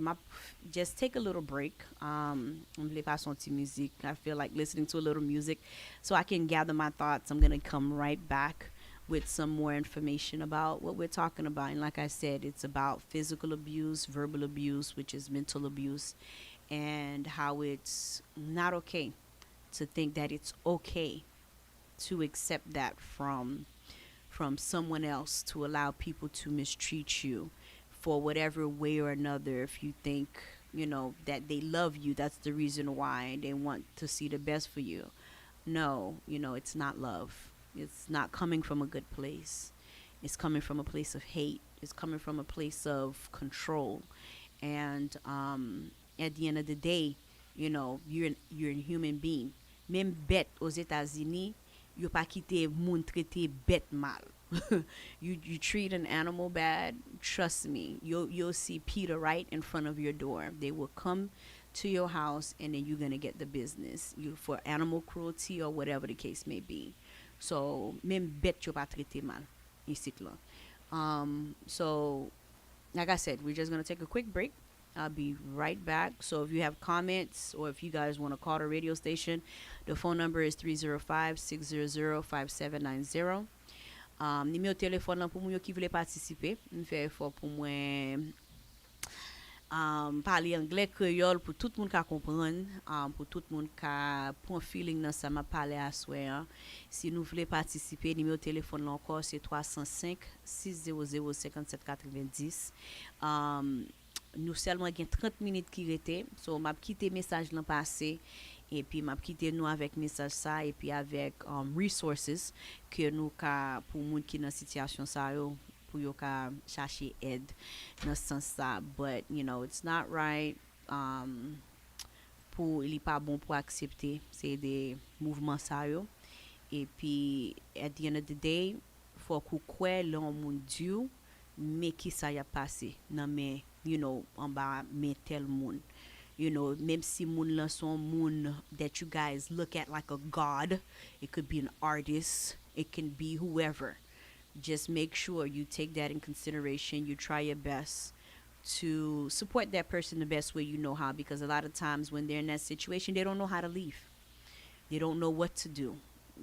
just take a little break. Vle pas son ti music. I feel like listening to a little music so I can gather my thoughts. I'm gonna come right back with some more information about what we're talking about. And like I said, it's about physical abuse, verbal abuse, which is mental abuse, and how it's not okay to think that it's okay to accept that from someone else, to allow people to mistreat you for whatever way or another. If you think, you know, that they love you, that's the reason why they want to see the best for you. No, you know, it's not love. It's not coming from a good place. It's coming from a place of hate. It's coming from a place of control. And at the end of the day, you know, you're a human being. Même bête aux États-Unis, yo pas quitté moun traité bête mal. You treat an animal bad, trust me, you'll see Peter right in front of your door. They will come to your house and then you're gonna get the business. You for animal cruelty or whatever the case may be. So même bête yo pas traité mal ici là. So like I said, we're just gonna take a quick break. I'll be right back. So if you have comments or if you guys want to call the radio station, the phone number is 305-600-5790. Numéro téléphone là pour moi qui voulait participer. On fait effort pour moi parler anglais créole pour tout le monde qui comprendre, pour tout le monde qui prend feeling dans ça m'a parlé à soir. Si nous voulez participer, numéro téléphone là encore c'est 305 600 5790. Nous seulement gain 30 minutes qui restait, so m'a quitté message l'an passé et puis m'a quitté nous avec message ça et puis avec resources que nous ka pour monde qui dans situation ça yo pour yo ka chercher aide dans ce sens ça. But you know, it's not right, pour il est pas bon pour accepter c'est des mouvements ça yo. Et puis at the end of the day faut qu'on croit l'on mon Dieu mais qui ça y a passé non mais you know en bas mais tel monde, you know, même si moun lan son moun that you guys look at like a god, it could be an artist, it can be whoever. Just make sure you take that in consideration. You try your best to support that person the best way you know how, because a lot of times when they're in that situation they don't know how to leave, they don't know what to do,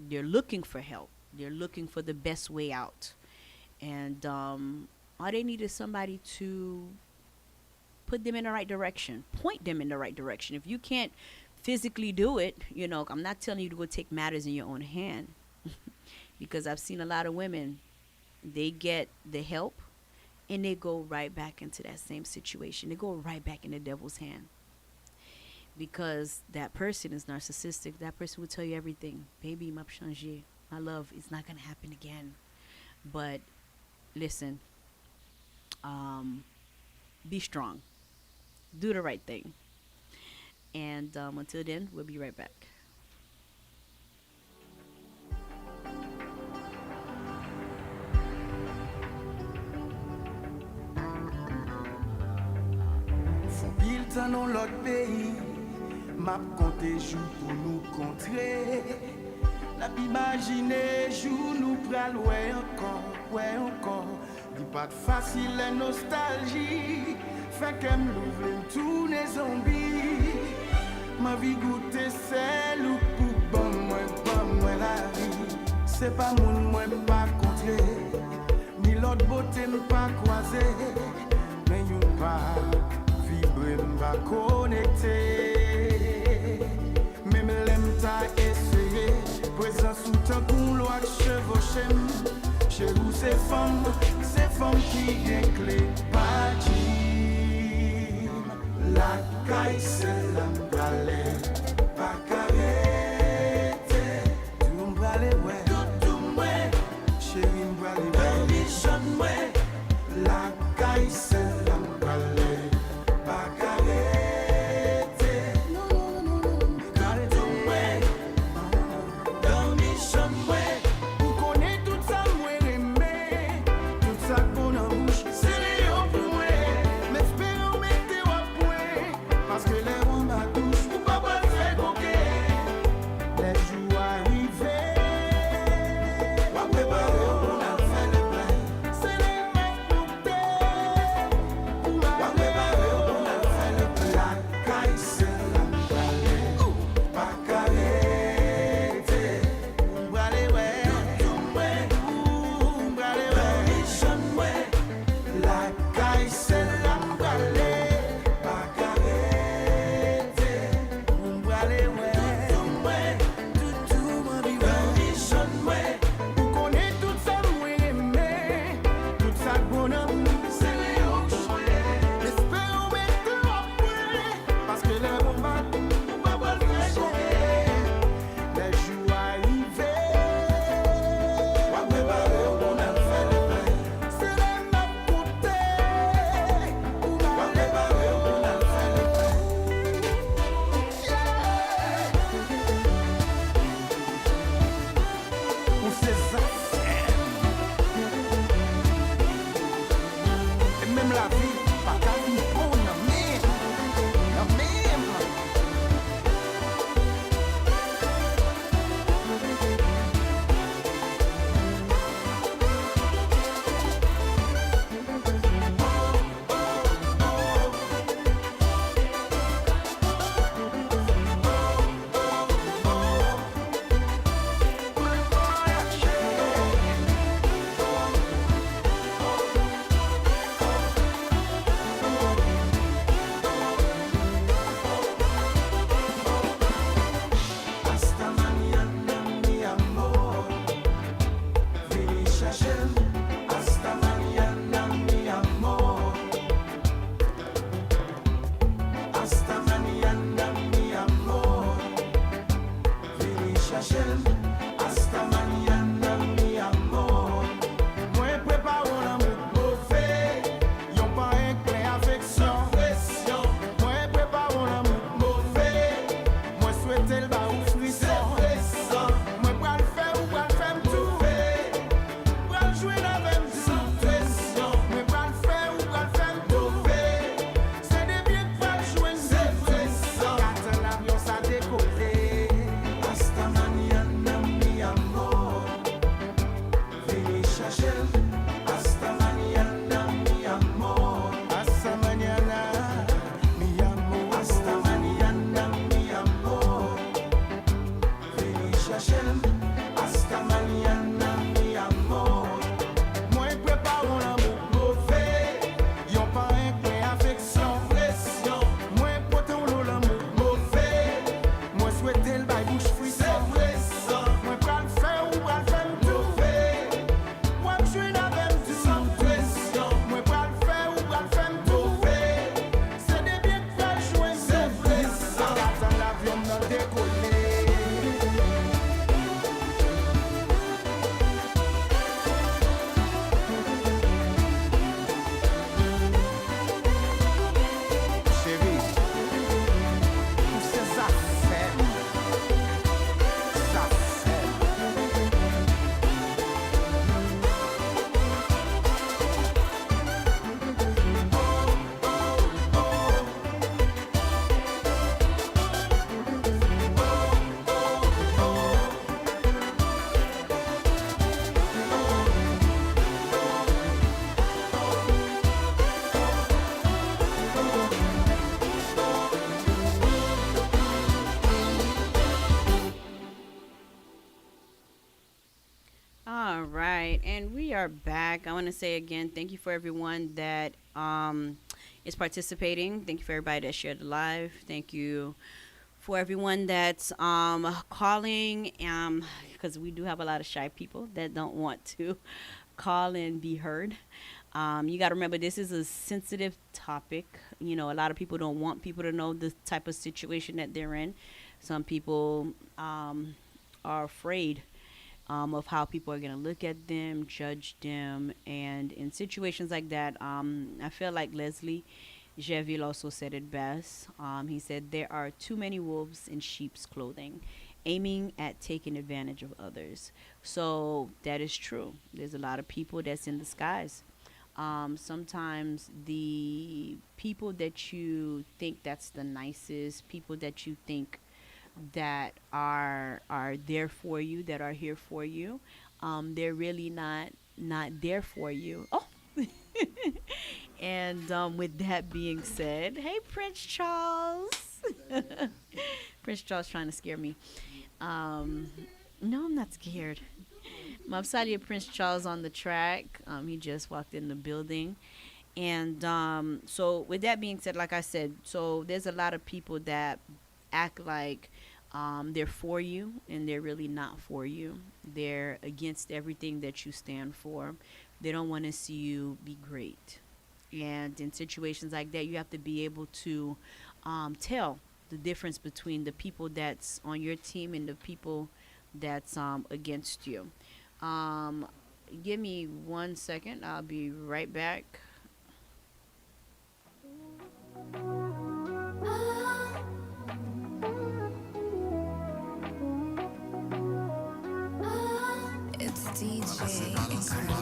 they're looking for help, they're looking for the best way out. And all they need is somebody to put them in the right direction, point them in the right direction. If you can't physically do it, you know, I'm not telling you to go take matters in your own hand because I've seen a lot of women, they get the help and they go right back into that same situation. They go right back in the devil's hand because that person is narcissistic. That person will tell you everything. Baby, m'a changé. My love, it's not gonna happen again. But listen, um, be strong. Do the right thing. And until then, we'll be right back. Fou pil tan nou lot peyi, map konte jou pou nou kontre. Nap imagine jou nou pral wè ankon. Di pat fasil la nostalji, fè kem louvle m'toune zombi. Ma vi goute sel ou pou bon mwen la vi. Se pa moun mwen pa kontre, ni lot bote m'pa kwaze, men yon pa vibre m'pa konekte. Même l'aime ta essayé, présent sous ta coulou ak chevauchem. Chez vous c'est femme qui gagne clé parti. La caille c'est la m'brale, pas carrete. Tout m'brale ouais, tout m'oué, chérie m'brale ouais, bichon m'oué. La caille c'est la m'brale, pas carrete. are back. I want to say again, thank you for everyone that is participating. Thank you for everybody that shared the live. Thank you for everyone that's calling. Because we do have a lot of shy people that don't want to call and be heard. You got to remember, this is a sensitive topic. You know, a lot of people don't want people to know the type of situation that they're in. Some people are afraid of how people are going to look at them, judge them. And in situations like that, I feel like Leslie Jeville also said it best. He said, there are too many wolves in sheep's clothing, aiming at taking advantage of others. So that is true. There's a lot of people that's in disguise. Sometimes the people that you think that's the nicest, people that you think that are there for you, that are here for you, they're really not there for you. Oh, and with that being said, hey Prince Charles, Prince Charles trying to scare me. No, I'm not scared. Mapsadia Prince Charles on the track. He just walked in the building. And so with that being said, like I said, so there's a lot of people that act like they're for you, and they're really not for you. They're against everything that you stand for. They don't want to see you be great. And in situations like that, you have to be able to tell the difference between the people that's on your team and the people that's against you. Give me 1 second. I'll be right back. It's DJ Incredible.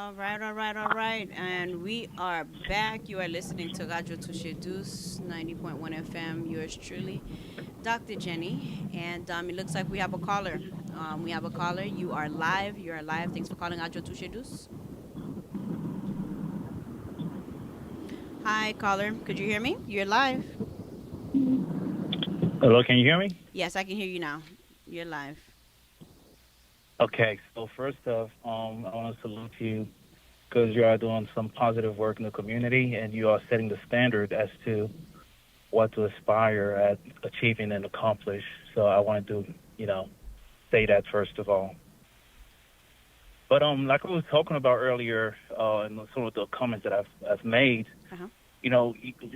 All right, all right. And we are back. You are listening to Radio Touche 90.1 FM. Yours truly, Dr. Jenny. And it looks like we have a caller. We have a caller. You are live. You are live. Thanks for calling Radio Touche. Hi, caller. Could you hear me? You're live. Hello, can you hear me? Yes, I can hear you now. You're live. Okay, so first off, I want to salute you because you are doing some positive work in the community and you are setting the standard as to what to aspire at achieving and accomplish. So I wanted to, say that first of all. But like I was talking about earlier, in some of the comments that I've made, Uh-huh.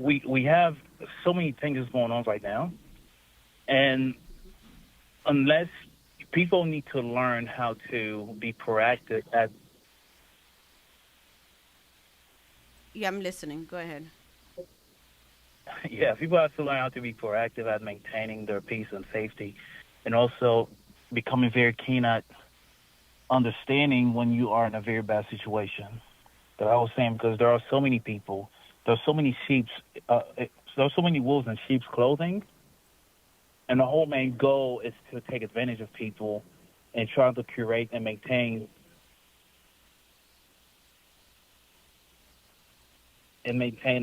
we have so many things going on right now, and unless people need to learn how to be proactive at. Yeah, I'm listening. Go ahead. Yeah, people have to learn how to be proactive at maintaining their peace and safety, and also becoming very keen at understanding when you are in a very bad situation. That I was saying, because there are so many people, there are so many there are so many wolves in sheep's clothing, and the whole main goal is to take advantage of people and try to curate and maintain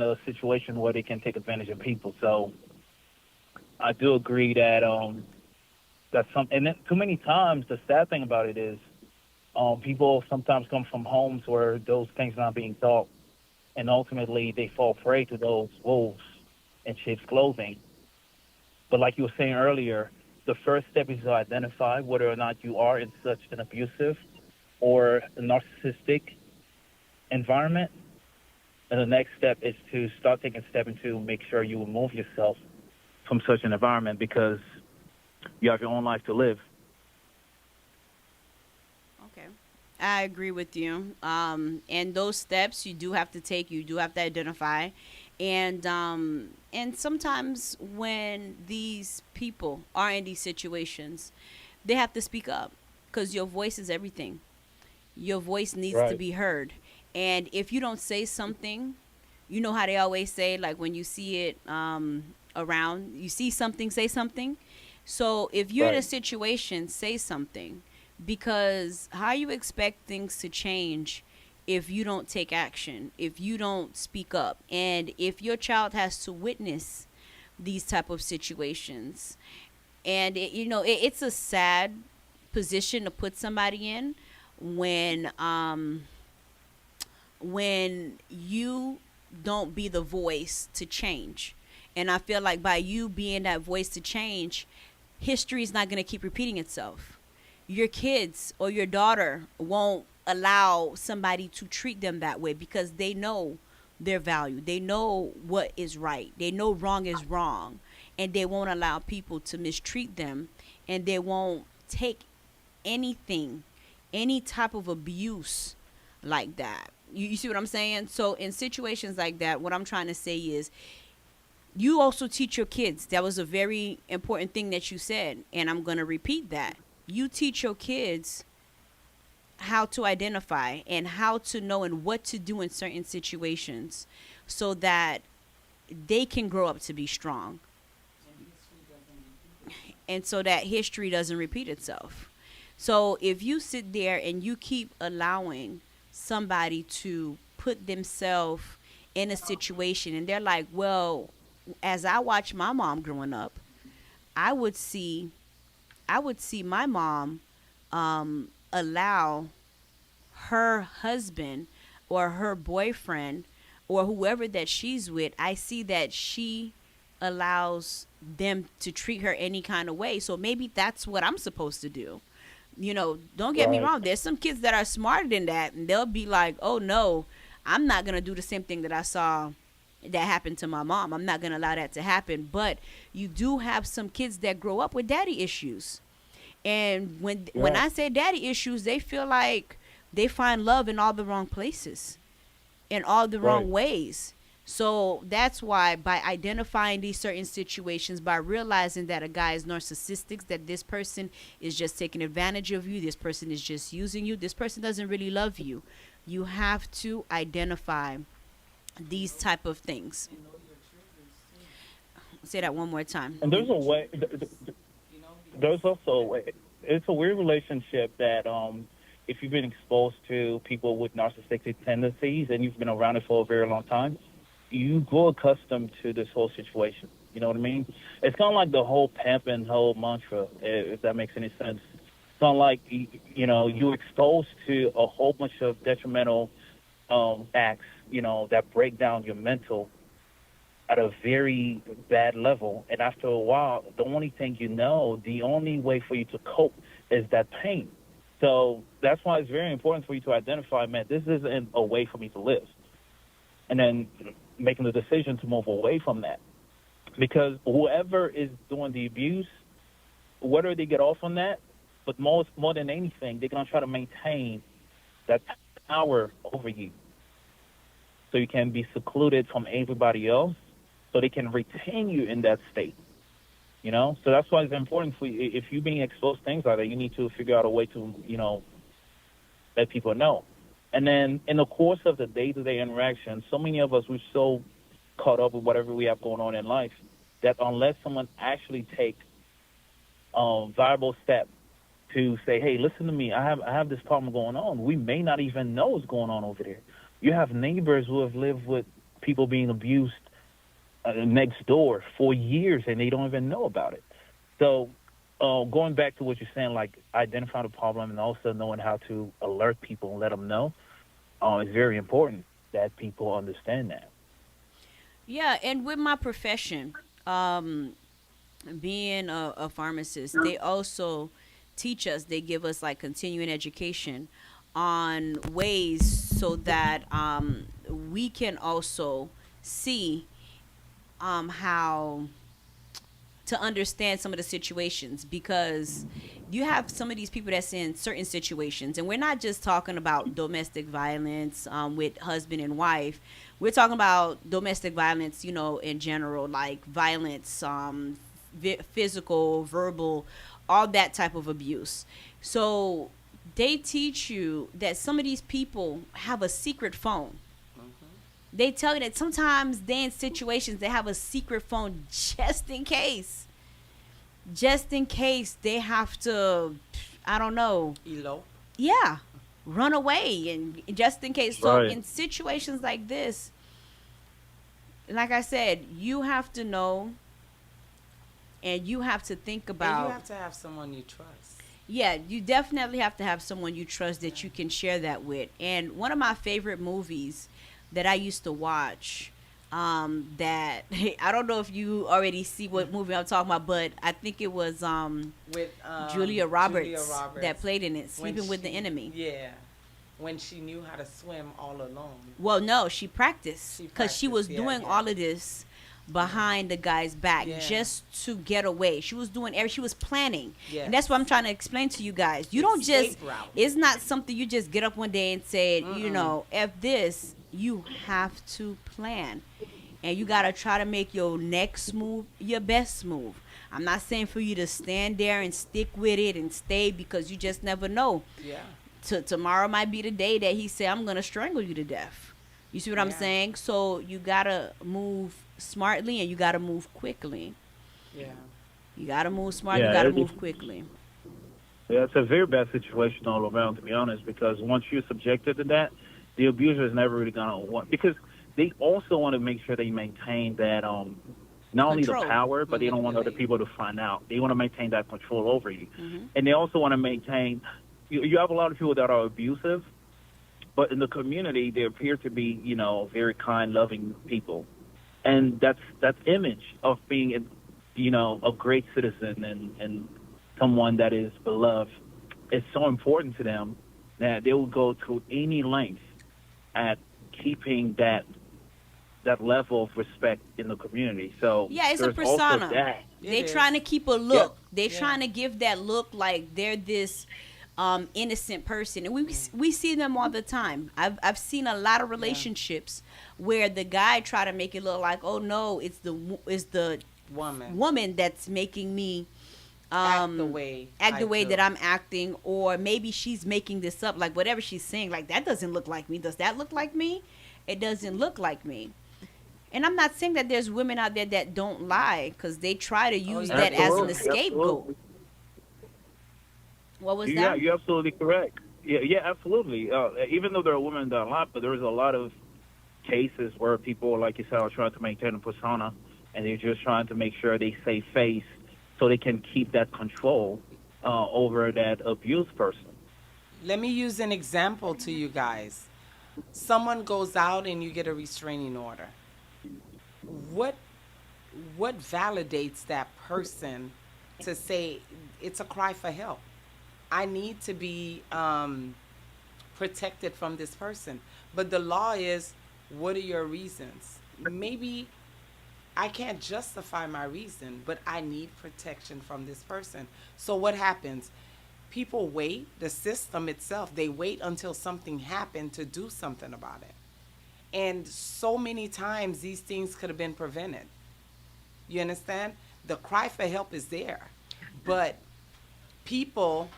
a situation where they can take advantage of people. So I do agree that and then too many times the sad thing about it is people sometimes come from homes where those things are not being taught, and ultimately they fall prey to those wolves in sheep's clothing. But like you were saying earlier, the first step is to identify whether or not you are in such an abusive or a narcissistic environment. And the next step is to start taking steps to make sure you remove yourself from such an environment, because you have your own life to live. Okay. I agree with you. And those steps you do have to take, you do have to identify. And sometimes when these people are in these situations, they have to speak up because your voice is everything. Your voice needs to be heard. And if you don't say something, you know how they always say, like when you see it around, you see something, say something. So if you're in a situation, say something, because how you expect things to change if you don't take action, if you don't speak up, and if your child has to witness these type of situations, and it's a sad position to put somebody in when you don't be the voice to change. And I feel like by you being that voice to change, history is not going to keep repeating itself. Your kids or your daughter won't allow somebody to treat them that way because they know their value. They know what is right. They know wrong is wrong. And they won't allow people to mistreat them. And they won't take anything, any type of abuse like that. You see what I'm saying? So in situations like that, what I'm trying to say is you also teach your kids. That was a very important thing that you said, and I'm going to repeat that. You teach your kids how to identify and how to know and what to do in certain situations so that they can grow up to be strong. And so that history doesn't repeat itself. So if you sit there and you keep allowing somebody to put themselves in a situation and they're like, well, as I watched my mom growing up, I would see my mom allow her husband or her boyfriend or whoever that she's with, I see that she allows them to treat her any kind of way. So maybe that's what I'm supposed to do. Don't get me wrong. There's some kids that are smarter than that, and they'll be like, oh, no, I'm not going to do the same thing that I saw that happened to my mom. I'm not going to allow that to happen. But you do have some kids that grow up with daddy issues. And when I say daddy issues, they feel like they find love in all the wrong places, in all the wrong ways. So that's why by identifying these certain situations, by realizing that a guy is narcissistic, that this person is just taking advantage of you, this person is just using you, this person doesn't really love you, you have to identify these type of things. Say that one more time. And there's a way. There's also a way. It's a weird relationship that if you've been exposed to people with narcissistic tendencies and you've been around it for a very long time, you grow accustomed to this whole situation. You know what I mean? It's kind of like the whole pimp and whole mantra, if that makes any sense. It's kind of like, you're exposed to a whole bunch of detrimental acts, that break down your mental at a very bad level. And after a while, the only thing the only way for you to cope is that pain. So that's why it's very important for you to identify, man, this isn't a way for me to live. And then making the decision to move away from that. Because whoever is doing the abuse, whether they get off on that, but more than anything, they're going to try to maintain that power over you. So you can be secluded from everybody else, so they can retain you in that state. So that's why it's important for you. If you're being exposed to things like that, you need to figure out a way to, let people know. And then in the course of the day-to-day interaction, so many of us, we're so caught up with whatever we have going on in life that unless someone actually take viable steps to say, hey, listen to me, I have this problem going on, we may not even know what's going on over there. You have neighbors who have lived with people being abused next door for years, and they don't even know about it. So going back to what you're saying, like identifying the problem and also knowing how to alert people and let them know, is very important that people understand that. Yeah, and with my profession, being a pharmacist, they also teach us, they give us like continuing education on ways so that we can also see how to understand some of the situations, because you have some of these people that's in certain situations, and we're not just talking about domestic violence with husband and wife. We're talking about domestic violence, in general, like violence, physical, verbal, all that type of abuse. So they teach you that some of these people have a secret phone. They tell you that sometimes they in situations they have a secret phone just in case. Just in case they have to, I don't know. Elope. Yeah. Run away, and just in case. So Right. in situations like this, like I said, you have to know, and you have to think And about. you have to have someone you trust. Yeah, you definitely have to have someone you trust that you can share that with. And one of my favorite movies that I used to watch, that I don't know if you already see what movie I'm talking about, but I think it was With Julia Roberts that played in it, When Sleeping with the she- Enemy. Yeah. When she knew how to swim all alone. Well, no, she practiced She because she was practiced, doing yeah. all of this behind the guy's back Yeah. just to get away. She was doing she was planning. Yes. And that's what I'm trying to explain to you guys. You don't just, Escape route. it's not something you just get up one day and say, F this. You have to plan. And you got to try to make your next move your best move. I'm not saying for you to stand there and stick with it and stay, because you just never know. Yeah. Tomorrow might be the day that he said, I'm going to strangle you to death. You see what I'm Yeah. saying? So you got to move smartly and you got to move quickly. Yeah. You got to move smart. Yeah, You got to it- move quickly. Yeah, it's a very bad situation all around, to be honest, because once you're subjected to that, the abuser is never really going to want, because they also want to make sure they maintain that, not only Control. the power, but they don't want other Manipulate. people to find out. They want to maintain that control over you. Mm-hmm. And they also want to maintain, you have a lot of people that are abusive, but in the community, they appear to be, very kind, loving people. And that's image of being, a great citizen and someone that is beloved. It's so important to them that they will go to any length at keeping that level of respect in the community. So Yeah, it's a there's also persona. that. They It trying to is. keep a look. They Yeah. trying to give that look like they're this innocent person, and we see them all the time. I've seen a lot of relationships where the guy try to make it look like, oh no, it's the Woman. woman that's making me Act the way that I'm acting, or maybe she's making this up, like whatever she's saying, like that doesn't look like me. Does that look like me? It doesn't look like me. And I'm not saying that there's women out there that don't lie, because they try to use that as an scapegoat. What was that? Yeah, you're absolutely correct. Yeah, absolutely. Even though there are women that lie, but there's a lot of cases where people, like you said, are trying to maintain a persona, and they're just trying to make sure they save face so they can keep that control over that abused person. Let me use an example to you guys. Someone goes out and you get a restraining order. What validates that person to say it's a cry for help? I need to be protected from this person. But the law is, what are your reasons? Maybe I can't justify my reason, but I need protection from this person. So what happens? People wait, the system itself, they wait until something happened to do something about it. And so many times these things could have been prevented. You understand? The cry for help is there. But people,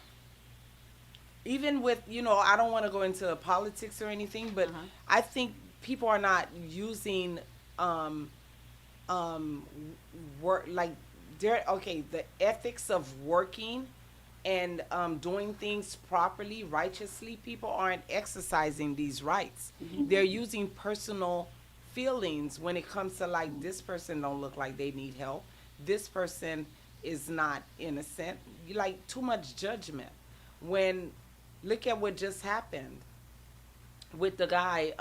even with, I don't want to go into politics or anything, but I think people are not using work, like the ethics of working and doing things properly, righteously. People aren't exercising these rights. They're using personal feelings when it comes to, like, this person don't look like they need help, this person is not innocent, like too much judgment. When look at what just happened with the guy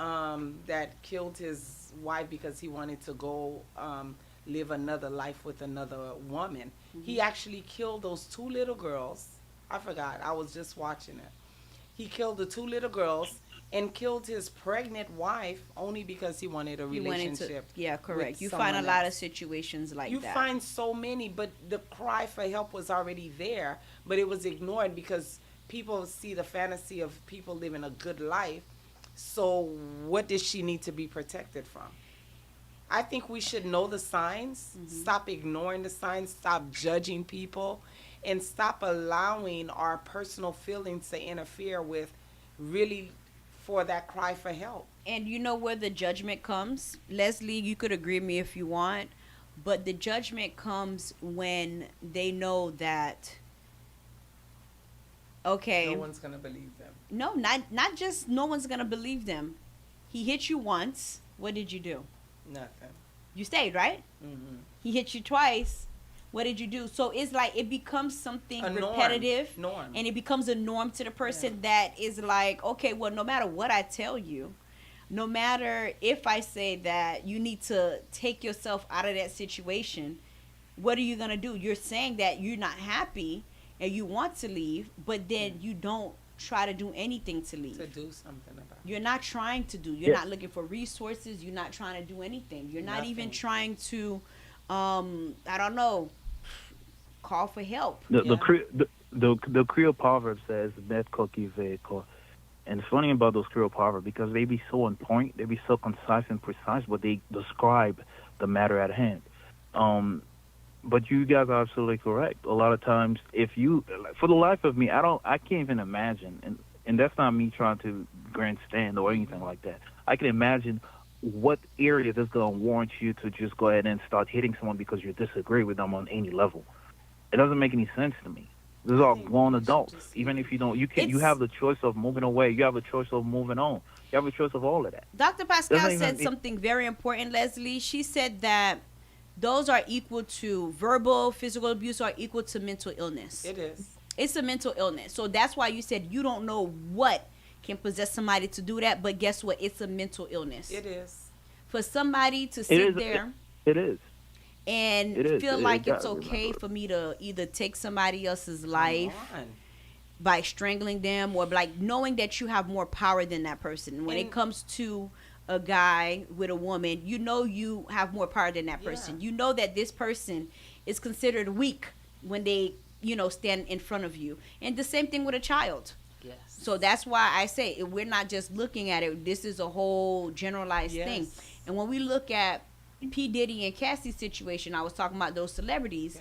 that killed his wife because he wanted to go live another life with another woman. He actually killed those two little girls. I forgot. I was just watching it. He killed the two little girls and killed his pregnant wife only because he wanted a relationship. Yeah, correct. You find a lot of situations like that. You find so many, but the cry for help was already there, but it was ignored because people see the fantasy of people living a good life. So what does she need to be protected from? I think we should know the signs, stop ignoring the signs, stop judging people, and stop allowing our personal feelings to interfere with really for that cry for help. And you know where the judgment comes? Leslie, you could agree with me if you want, but the judgment comes when they know that, okay, no one's going to believe them. No, not just no one's going to believe them. He hit you once. What did you do? Nothing. You stayed, right? He hit you twice. What did you do? So it's like it becomes something repetitive, norm. And it becomes a norm to the person that is like, okay, well, no matter what I tell you, no matter if I say that you need to take yourself out of that situation, what are you going to do? You're saying that you're not happy and you want to leave, but then you don't try to do anything to leave. To do something about it. You're not trying to do. You're not looking for resources. You're not trying to do anything. You're not even trying to, I don't know, call for help. The Creole proverb says "Met coquille vehicle," and it's funny about those Creole proverbs because they be so on point, they be so concise and precise, but they describe the matter at hand. But you guys are absolutely correct. A lot of times, if you, for the life of me, I can't even imagine, and that's not me trying to grandstand or anything like that. I can imagine what area that's going to warrant you to just go ahead and start hitting someone because you disagree with them on any level. It doesn't make any sense to me. This is all grown adults. Even if you don't, you have the choice of moving away. You have the choice of moving on. You have a choice of all of that. Dr. Pascal said something very important, Leslie. She said that those are equal to verbal, physical abuse are equal to mental illness. It is. It's a mental illness. So that's why you said you don't know what can possess somebody to do that, but guess what? It's a mental illness. It is. For somebody to sit there. It is. And feel like it's okay for me to either take somebody else's life by strangling them, or like knowing that you have more power than that person. When it comes to a guy with a woman, you know you have more power than that person. You know that this person is considered weak when they, stand in front of you. And the same thing with a child. Yes. So that's why I say we're not just looking at it. This is a whole generalized thing. And when we look at P. Diddy and Cassie's situation, I was talking about those celebrities.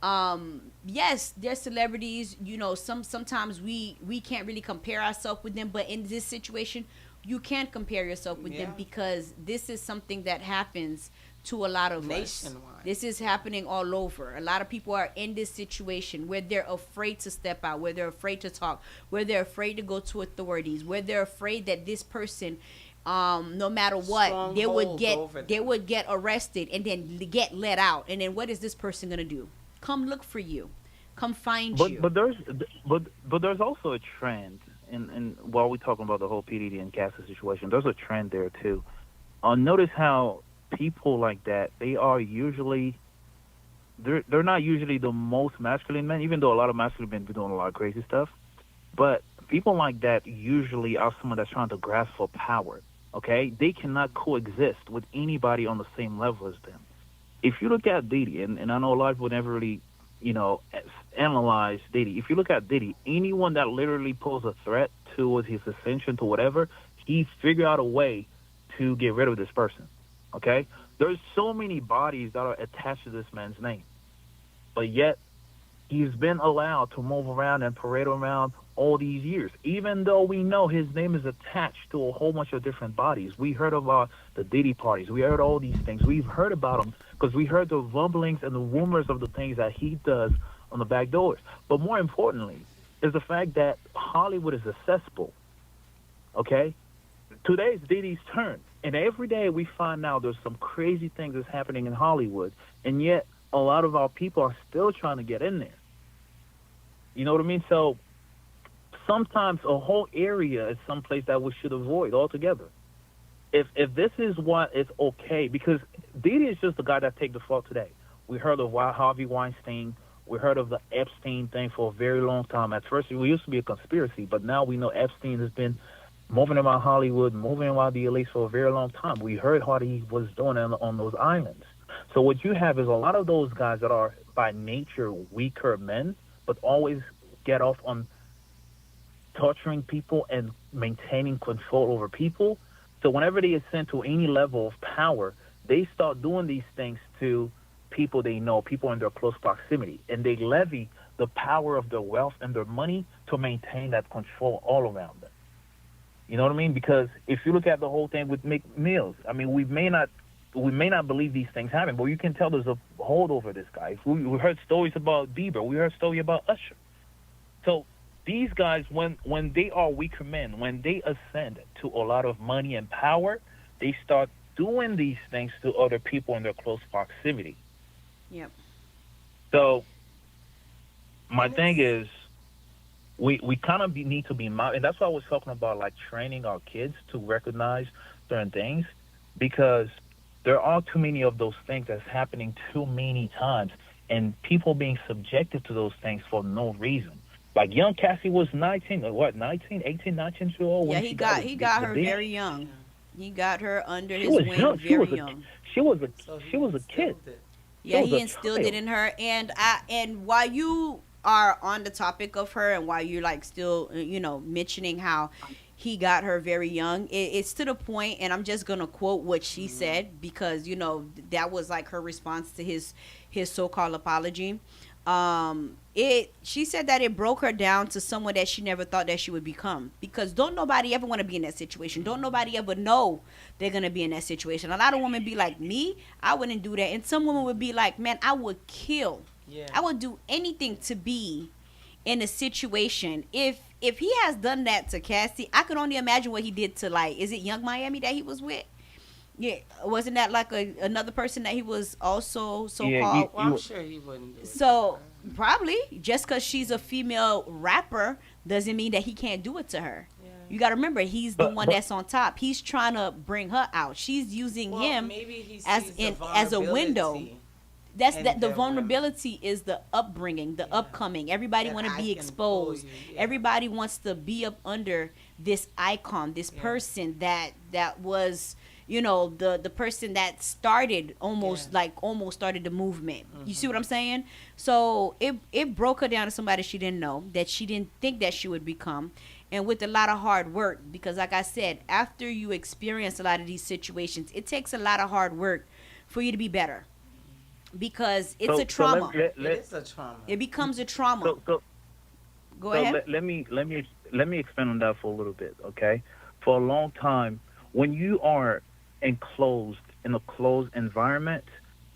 Yes, they're celebrities. Sometimes we can't really compare ourselves with them, but in this situation, you can compare yourself with them Yeah. because this is something that happens to a lot of us. Nationwide. This is happening all over. A lot of people are in this situation where they're afraid to step out, where they're afraid to talk, where they're afraid to go to authorities, where they're afraid that this person, no matter what, Stronghold they over would get arrested and then get let out. And then what is this person gonna do? Come look for you, come find But you. but there's but there's also a trend, and while we're talking about the whole PDD and Cassie situation, there's a trend there too. Notice how people like that, they are usually they're not usually the most masculine men, even though a lot of masculine men be doing a lot of crazy stuff. But people like that usually are someone that's trying to grasp for power. Okay, they cannot coexist with anybody on the same level as them. If you look at Diddy, and I know a lot of people never really, analyze Diddy. If you look at Diddy, anyone that literally poses a threat towards his ascension to whatever, he figured out a way to get rid of this person. Okay? There's so many bodies that are attached to this man's name. But yet, he's been allowed to move around and parade around all these years, even though we know his name is attached to a whole bunch of different bodies. We heard about the Diddy parties. We heard all these things. We've heard about them because we heard the rumblings and the rumors of the things that he does on the back doors. But more importantly is the fact that Hollywood is a cesspool. Okay? Today is Diddy's turn. And every day we find out there's some crazy things that's happening in Hollywood. And yet a lot of our people are still trying to get in there. You know what I mean? So sometimes a whole area is someplace that we should avoid altogether. If this is what it's okay, because Diddy is just the guy that take the fall today. We heard of Harvey Weinstein. We heard of the Epstein thing for a very long time. At first, it used to be a conspiracy, but now we know Epstein has been moving around Hollywood, moving around the elites for a very long time. We heard what he was doing on those islands. So what you have is a lot of those guys that are by nature weaker men, but always get off on torturing people and maintaining control over people. So whenever they ascend to any level of power, they start doing these things to people they know, people in their close proximity, and they levy the power of their wealth and their money to maintain that control all around them. You know what I mean? Because if you look at the whole thing with Mick Mills, I mean, we may not believe these things happen, but you can tell there's a hold over this guy. We heard stories about Bieber. We heard stories about Usher. So these guys, when they are weaker men, when they ascend to a lot of money and power, they start doing these things to other people in their close proximity. Yep. So my thing is, we kind of need to be mindful, and that's why I was talking about like training our kids to recognize certain things, because there are too many of those things that's happening too many times, and people being subjected to those things for no reason. Like young Cassie was 19 years old. Yeah, when he she got the her big- very young. He got her under She his was wing young. very young. She was a So he she was a kid. instilled it. Yeah, was he a instilled it child. in her. And while you are on the topic of her, and while you're like still mentioning how he got her very young, it's to the point, and I'm just gonna quote what she said, because that was like her response to his so-called apology. She said that it broke her down to someone that she never thought that she would become, because don't nobody ever want to be in that situation. Don't nobody ever know they're gonna be in that situation. A lot of women be like, me, I wouldn't do that, and some women would be like, man, I would kill, Yeah. I would do anything to be in a situation. If he has done that to Cassie, I could only imagine what he did to, like, is it Young Miami that he was with? Yeah, wasn't that like another person that he was also so-called? Yeah, Well, I'm sure he wouldn't do it. So probably just because she's a female rapper doesn't mean that he can't do it to her. Yeah. You got to remember, he's the But- one but- that's on top. He's trying to bring her out. She's using Well, him maybe he as sees the as a window. vulnerability. That's and that the their vulnerability is the upbringing, the Yeah. upcoming. Everybody That want to I be can pull exposed. you, yeah. Everybody wants to be up under this icon, this Yeah. person that was the person that started almost Yeah. almost started the movement. You see what I'm saying? So it broke her down to somebody she didn't know, that she didn't think that she would become, and with a lot of hard work, because like I said, after you experience a lot of these situations, it takes a lot of hard work for you to be better. because it's a So trauma. It is a trauma. It becomes a trauma. so Go So ahead. let me expand on that for a little bit, okay? For a long time, when you are enclosed in a closed environment,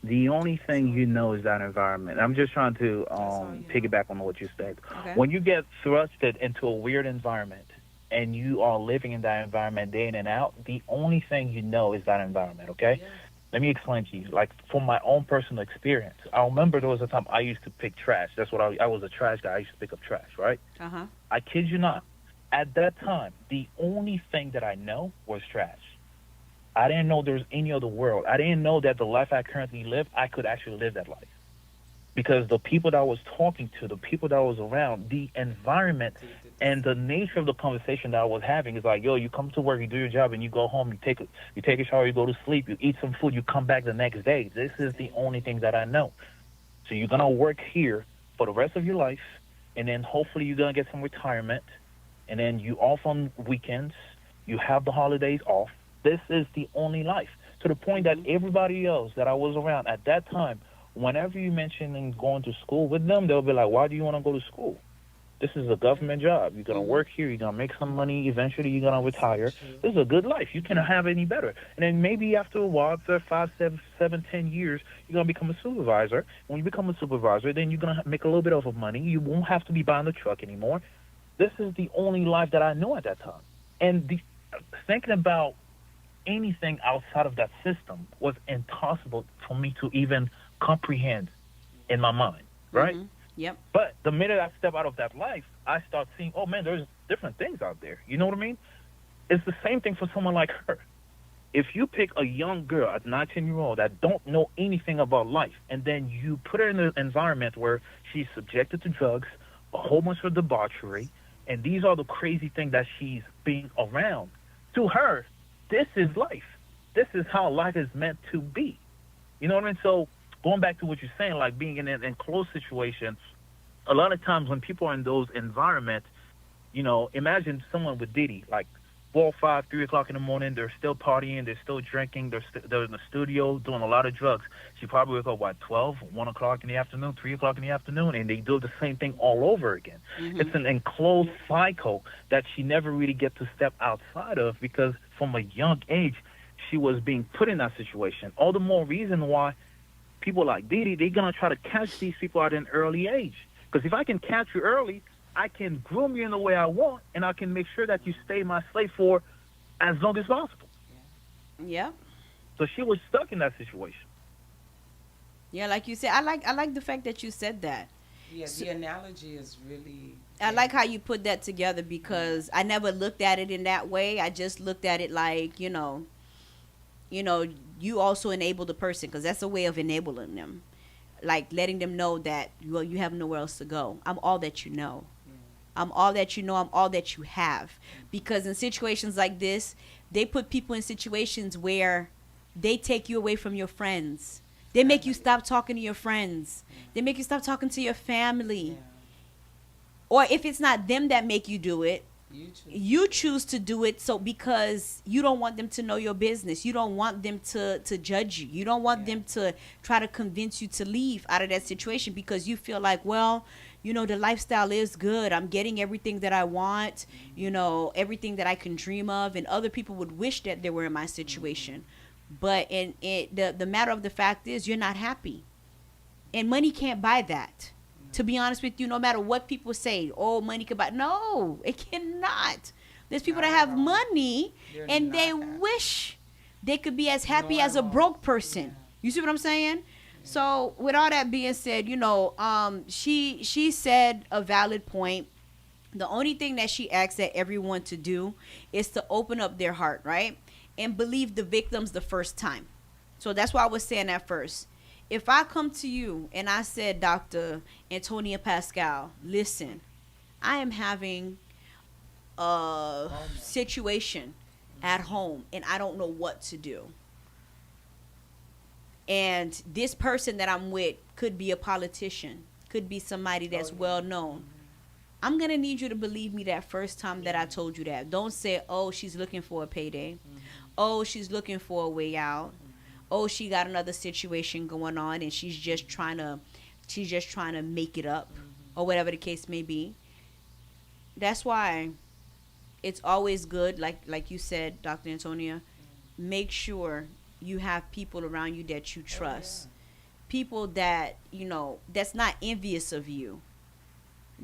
the only thing you know is that environment. I'm just trying to That's all you know. piggyback on what you said. Okay. When you get thrusted into a weird environment and you are living in that environment day in and out, the only thing you know is that environment, okay? Yeah. Let me explain to you. Like, from my own personal experience, I remember there was a time I used to pick trash. That's what I was a trash guy. I used to pick up trash, right? Uh-huh. I kid you not. At that time, the only thing that I know was trash. I didn't know there was any other world. I didn't know that the life I currently live, I could actually live that life. Because the people that I was talking to, the people that I was around, the environment, and the nature of the conversation that I was having is like, yo, you come to work, you do your job, and you go home, you take a shower, you go to sleep, you eat some food, you come back the next day. This is the only thing that I know. So you're gonna work here for the rest of your life, and then hopefully you're gonna get some retirement, and then you off on weekends, you have the holidays off. This is the only life. To the point that everybody else that I was around at that time, whenever you mention going to school with them, they'll be like, why do you want to go to school? This is a government job. You're going to work here. You're going to make some money. Eventually, you're going to retire. This is a good life. You can't have any better. And then maybe after a while, after 5, 7, 10 years, you're going to become a supervisor. When you become a supervisor, then you're going to make a little bit of money. You won't have to be buying the truck anymore. This is the only life that I know at that time. And thinking about anything outside of that system was impossible for me to even comprehend in my mind, right? Yep. But the minute I step out of that life, I start seeing, oh man, there's different things out there. You know what I mean? It's the same thing for someone like her. If you pick a young girl at 19-year-old that don't know anything about life, and then you put her in an environment where she's subjected to drugs, a whole bunch of debauchery, and these are the crazy things that she's being around, to her, this is life. This is how life is meant to be. You know what I mean? So going back to what you're saying, like being in an enclosed situation, a lot of times when people are in those environments, you know, imagine someone with Diddy, like 4, 5, 3 o'clock in the morning, they're still partying, they're still drinking, they're in the studio doing a lot of drugs. She probably wake up, 12, 1 o'clock in the afternoon, 3 o'clock in the afternoon, and they do the same thing all over again. It's an enclosed cycle that she never really gets to step outside of because from a young age, she was being put in that situation. All the more reason why people like Diddy, they're going to try to catch these people at an early age. Because if I can catch you early, I can groom you in the way I want, and I can make sure that you stay my slave for as long as possible. Yeah. So she was stuck in that situation. Yeah, like you said, I like the fact that you said that. Yeah, the analogy is really. I like how you put that together because I never looked at it in that way. I just looked at it like, you also enable the person because that's a way of enabling them. Like letting them know that, well, you have nowhere else to go. I'm all that you know. I'm all that you know. I'm all that you have. Because in situations like this, they put people in situations where they take you away from your friends. They make you stop talking to your friends. They make you stop talking to your family. Or if it's not them that make you do it, you choose to do it so because you don't want them to know your business. You don't want them to judge you. You don't want them to try to convince you to leave out of that situation because you feel like, well, the lifestyle is good. I'm getting everything that I want, everything that I can dream of. And other people would wish that they were in my situation. But the matter of the fact is you're not happy. And money can't buy that. To be honest with you, no matter what people say, oh, money can buy. No, it cannot. There's people that have money and they wish they could be as happy as a broke person. You see what I'm saying? So with all that being said, she said a valid point. The only thing that she asks that everyone to do is to open up their heart, right? And believe the victims the first time. So that's why I was saying that first. If I come to you and I said, Dr. Antonia Pascal, listen, I am having a situation at home and I don't know what to do. And this person that I'm with could be a politician, could be somebody that's well known. I'm going to need you to believe me that first time that I told you that. Don't say, oh, she's looking for a payday. Oh, she's looking for a way out. oh, she got another situation going on and she's just trying to make it up, or whatever the case may be. That's why it's always good, like you said, Dr. Antonia, make sure you have people around you that you trust. People that, that's not envious of you.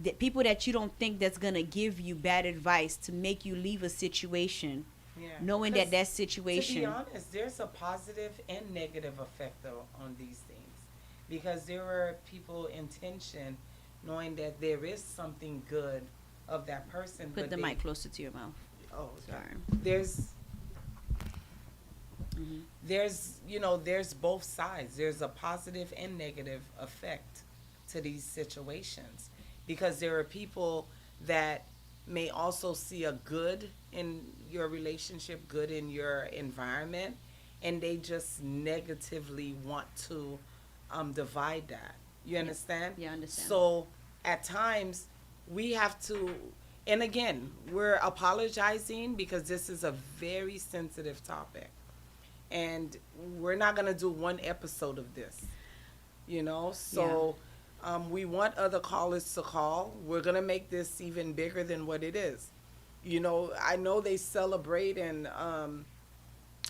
That people that you don't think that's going to give you bad advice to make you leave a situation, Yeah. knowing Because that to be situation. honest, there's a positive and negative effect on these things, because there are people intention knowing that there is something good of that person. Put but the they, mic closer to your mouth. Oh, Sorry. there's Hmm. there's both sides. There's a positive and negative effect to these situations, because there are people that may also see a good in your relationship, good in your environment, and they just negatively want to divide that. You understand? Yeah, I understand. So at times we have to, and again, we're apologizing because this is a very sensitive topic, and we're not going to do one episode of this, so we want other callers to call. We're going to make this even bigger than what it is. I know they celebrate and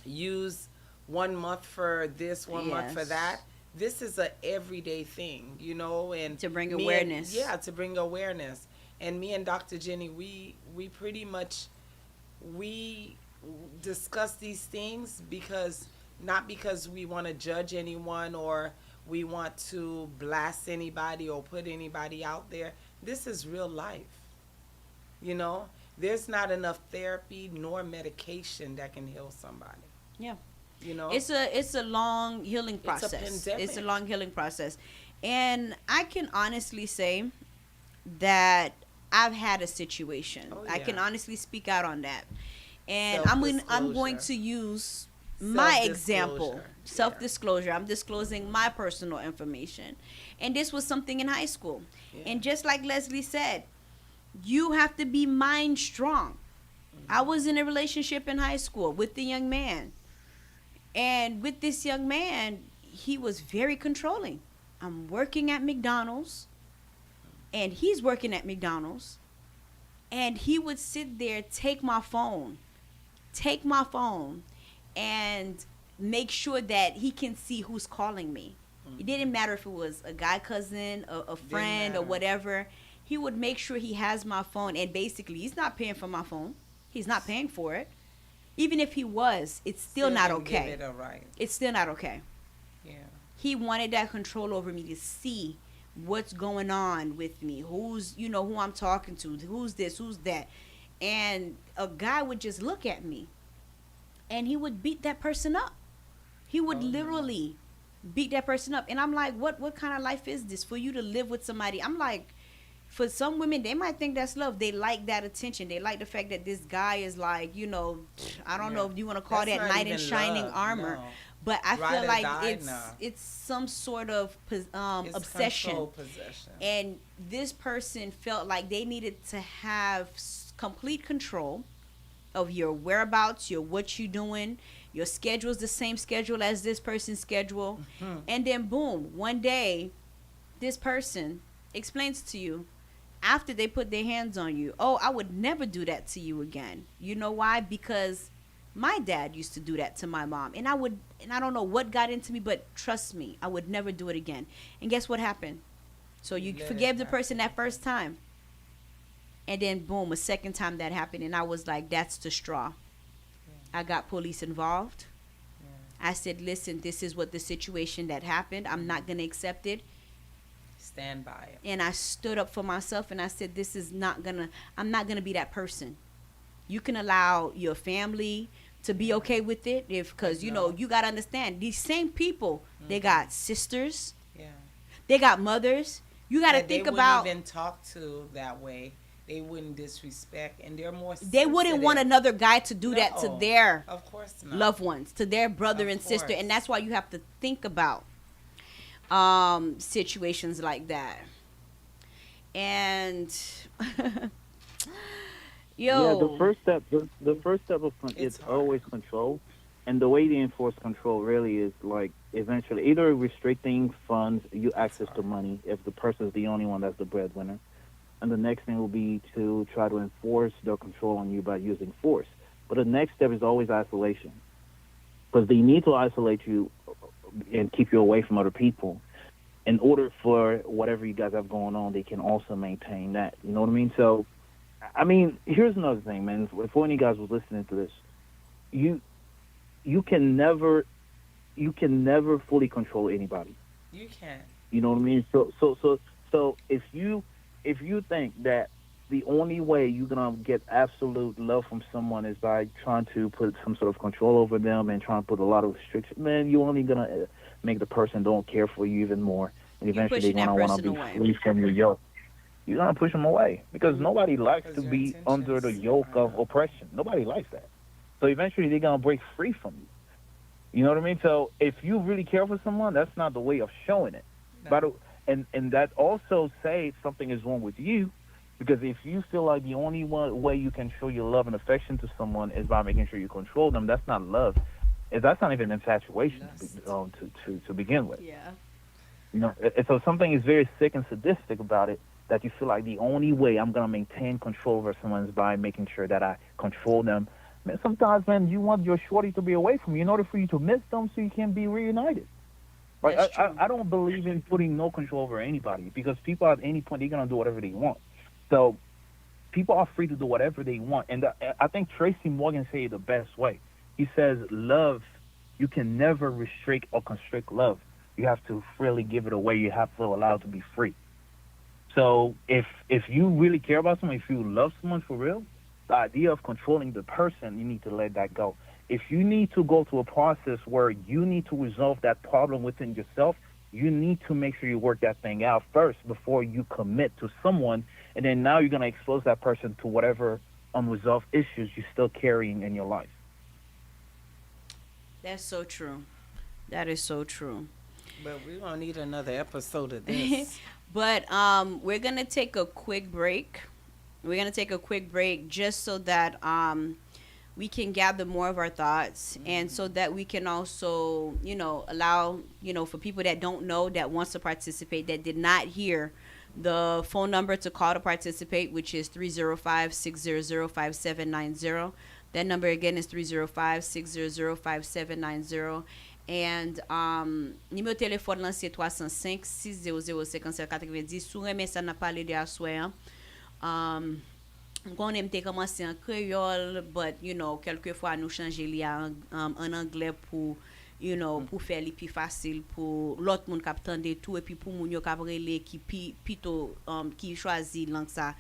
use 1 month for this, 1 month for Yes. that. This is a everyday thing, and To bring me and- awareness. to bring awareness. And me and Dr. Jenny, we pretty much, we discuss these things because, not because we want to judge anyone or we want to blast anybody or put anybody out there. This is real life. There's not enough therapy nor medication that can heal somebody. Yeah. It's It's a long healing a process. pandemic. It's a long healing process. And I can honestly say that I've had a situation. Oh, I can yeah. honestly speak out on that. And I'm going Self-disclosure. to use my example. Self-disclosure. Yeah. Self-disclosure. I'm disclosing my personal information. And this was something in high school. Yeah. And just like Leslie said, you have to be mind strong. I was in a relationship in high school with the young man. And with this young man, he was very controlling. I'm working at McDonald's, and he's working at McDonald's, and he would sit there, take my phone, and make sure that he can see who's calling me. It didn't matter if it was a guy cousin, a friend, or matter. whatever. He would make sure he has my phone, and basically, he's not paying for my phone. He's not paying for it. Even if he was, it's still not didn't okay. Give it a right. It's still not okay. Yeah. He wanted that control over me to see what's going on with me, who's, who I'm talking to, who's this, who's that. And a guy would just look at me and he would beat that person up. He would Oh, no. literally beat that person up. And I'm like, what kind of life is this for you to live with somebody? I'm like, for some women, they might think that's love. They like that attention. They like the fact that this guy is like, I don't know if you want to call That's that not knight in even shining love, armor. no. But I Ride feel or like die, it's no. it's some sort of It's obsession. control, possession. And this person felt like they needed to have complete control of your whereabouts, what you doing, your schedule's the same schedule as this person's schedule. Mhm. And then boom, one day, this person explains to you after they put their hands on you, oh, I would never do that to you again. You know why? Because my dad used to do that to my mom. And I don't know what got into me, but trust me, I would never do it again. And guess what happened? So you Let it forgave the happen. person that first time. And then boom, a second time that happened. And I was like, that's the straw. I got police involved. I said, listen, this is what the situation that happened. I'm not going to accept it. Stand by it. And I stood up for myself and I said, I'm not going to be that person. You can allow your family to be okay with it because, No. you got to understand, these same people, they got sisters, Yeah. they got mothers. You got to That think they about, wouldn't even talk to that way. They wouldn't disrespect, and they're more. they wouldn't want sensitive. another guy to do that to No. their Of course not. loved ones, to their brother Of and sister. course. And that's why you have to think about situations like that. And yo, Yeah, the first step of It's it's hard. always control. And the way they enforce control really is like eventually either restricting funds, you access to money if the person's the only one that's the breadwinner. And the next thing will be to try to enforce their control on you by using force. But the next step is always isolation, because they need to isolate you and keep you away from other people. In order for whatever you guys have going on, they can also maintain that. You know what I mean? So, I mean, here's another thing, man. If one of you guys was listening to this, you you can never fully control anybody. You can't. You know what I mean? So if you think that the only way you're gonna get absolute love from someone is by trying to put some sort of control over them and trying to put a lot of restrictions, man, you're only gonna make the person don't care for you even more, and eventually they're pushing that gonna want person to be away. free from your yoke. You're gonna push them away because nobody likes to Because your be under the intentions yoke of are- oppression. Nobody likes that. So eventually they're gonna break free from you. You know what I mean? So if you really care for someone, that's not the way of showing it. No. And that also says something is wrong with you, because if you feel like the only way you can show your love and affection to someone is by making sure you control them, that's not love. That's not even infatuation to begin with. Yeah. You know, so something is very sick and sadistic about it, that you feel like the only way I'm gonna maintain control over someone is by making sure that I control them. Man, sometimes, man, you want your shorty to be away from you in order for you to miss them so you can be reunited. Like, That's true. I don't believe in putting no control over anybody, because people at any point, they're going to do whatever they want. So people are free to do whatever they want. And I think Tracy Morgan said it the best way. He says, love, you can never restrict or constrict love. You have to freely give it away. You have to allow it to be free. So if you really care about someone, if you love someone for real, the idea of controlling the person, you need to let that go. If you need to go through a process where you need to resolve that problem within yourself, you need to make sure you work that thing out first before you commit to someone. And then now you're going to expose that person to whatever unresolved issues you're still carrying in your life. That's so true. That is so true. But we don't need another episode of this. But we're gonna take a quick break. We're gonna take a quick break just so that we can gather more of our thoughts, and so that we can also, allow, for people that don't know, that wants to participate, that did not hear the phone number to call to participate, which is 305-600-5790. That number again is 305-600-5790. And numéro téléphone là c'est 305 600 5790. Sou remè ça n'a parlé de assoyan. Qu'on aime commencer en créole, but quelquefois nous changer li en anglais pour pour faire li plus facile pour l'autre monde qui tande tout, et puis pour moun yo qui relé qui plutôt qui choisi langue ça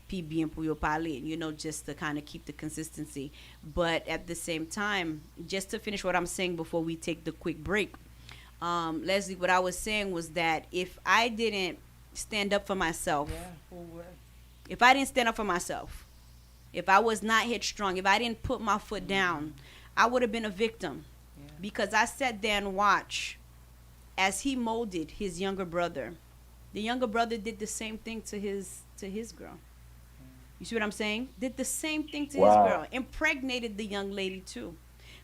puis bien pour yo parler, just to kind of keep the consistency. But at the same time, just to finish what I'm saying before we take the quick break, Leslie, what I was saying was that if I didn't stand up for myself, Who would? if I didn't stand up for myself, if I was not headstrong, if I didn't put my foot down, I would have been a victim. Yeah. Because I sat there and watched as he molded his younger brother. The younger brother did the same thing to his girl. You see what I'm saying? Did the same thing to his girl. Impregnated the young lady too.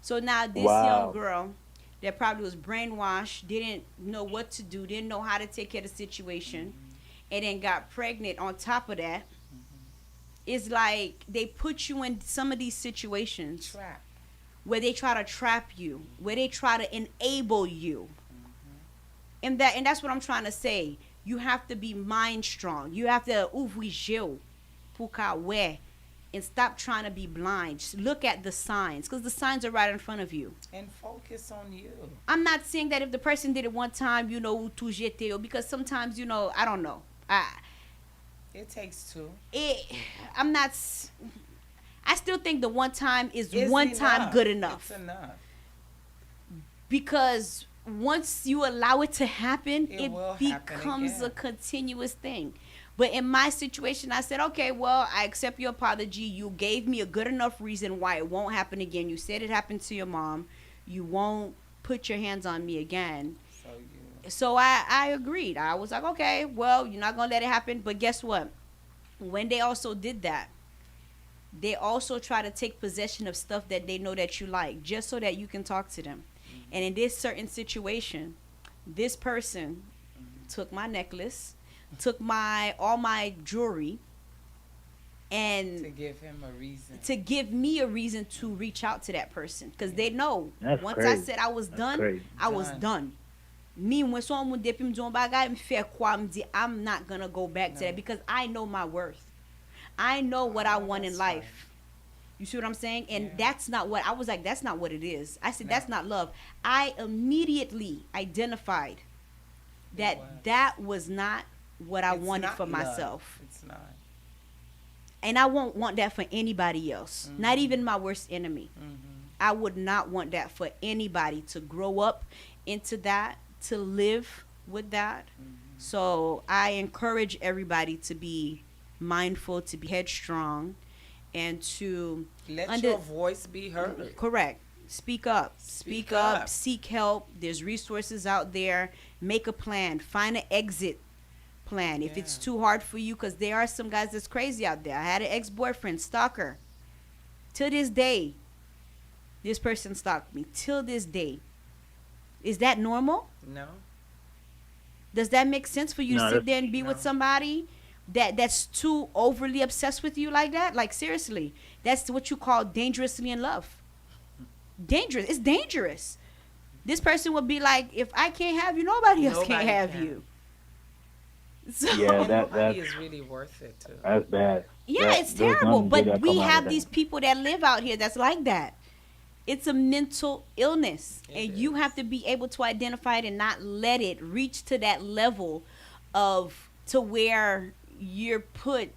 So now this young girl that probably was brainwashed, didn't know what to do, didn't know how to take care of the situation, and then got pregnant on top of that. It's like they put you in some of these situations Trap. where they try to trap you, where they try to enable you. And that's what I'm trying to say. You have to be mind strong. You have to ouvrir pour qu'à and stop trying to be blind. Just look at the signs, because the signs are right in front of you. And focus on you. I'm not saying that if the person did it one time, tout jeter, because sometimes, I don't know. It takes two. I still think the one time is It's one time enough. good enough. It's enough. Because once you allow it to happen, It it will happen becomes a again. continuous thing. But in my situation, I said, okay, well, I accept your apology. You gave me a good enough reason why it won't happen again. You said it happened to your mom. You won't put your hands on me again. So I agreed. I was like, okay, well, you're not going to let it happen. But guess what? When they also did that, they also try to take possession of stuff that they know that you like, just so that you can talk to them. And in this certain situation, this person took my necklace, took my all my jewelry, and To give him a reason. to give me a reason to reach out to that person, because they know That's once I crazy. said I was That's done, crazy. I was Done. done. Me, when someone depi me don bagay, me fe kwa me di, I'm not gonna go back to No. that, because I know my worth. I know what I Oh, want in that's life. You see what I'm saying? And Yeah. that's not what I was like. That's not what it is. I said No. that's not love. I immediately identified that was. that was not what I It's wanted not for love. myself. It's not. And I won't want that for anybody else, not even my worst enemy. I would not want that for anybody, to grow up into that, to live with that. So I encourage everybody to be mindful, to be headstrong, and to Let your voice be heard. correct. Speak up. Speak Speak up. up. Seek help. There's resources out there. Make a plan. Find an exit plan if it's Yeah. too hard for you, because there are some guys that's crazy out there. I had an ex-boyfriend, stalker. To this day, this person stalked me. Till this day. Is that normal? No. Does that make sense for you No, to sit that's- there and be with No. somebody that's too overly obsessed with you like that? Like, seriously, that's what you call dangerously in love. Dangerous. It's dangerous. This person would be like, if I can't have you, nobody else can Nobody have can. you. So, Yeah, And that nobody that's is really worth it too. that's bad. yeah, That- it's there's terrible. nothing good But that we come out of have that. these people that live out here that's like that. It's a mental illness. It And you is. have to be able to identify it and not let it reach to that level of to where you're put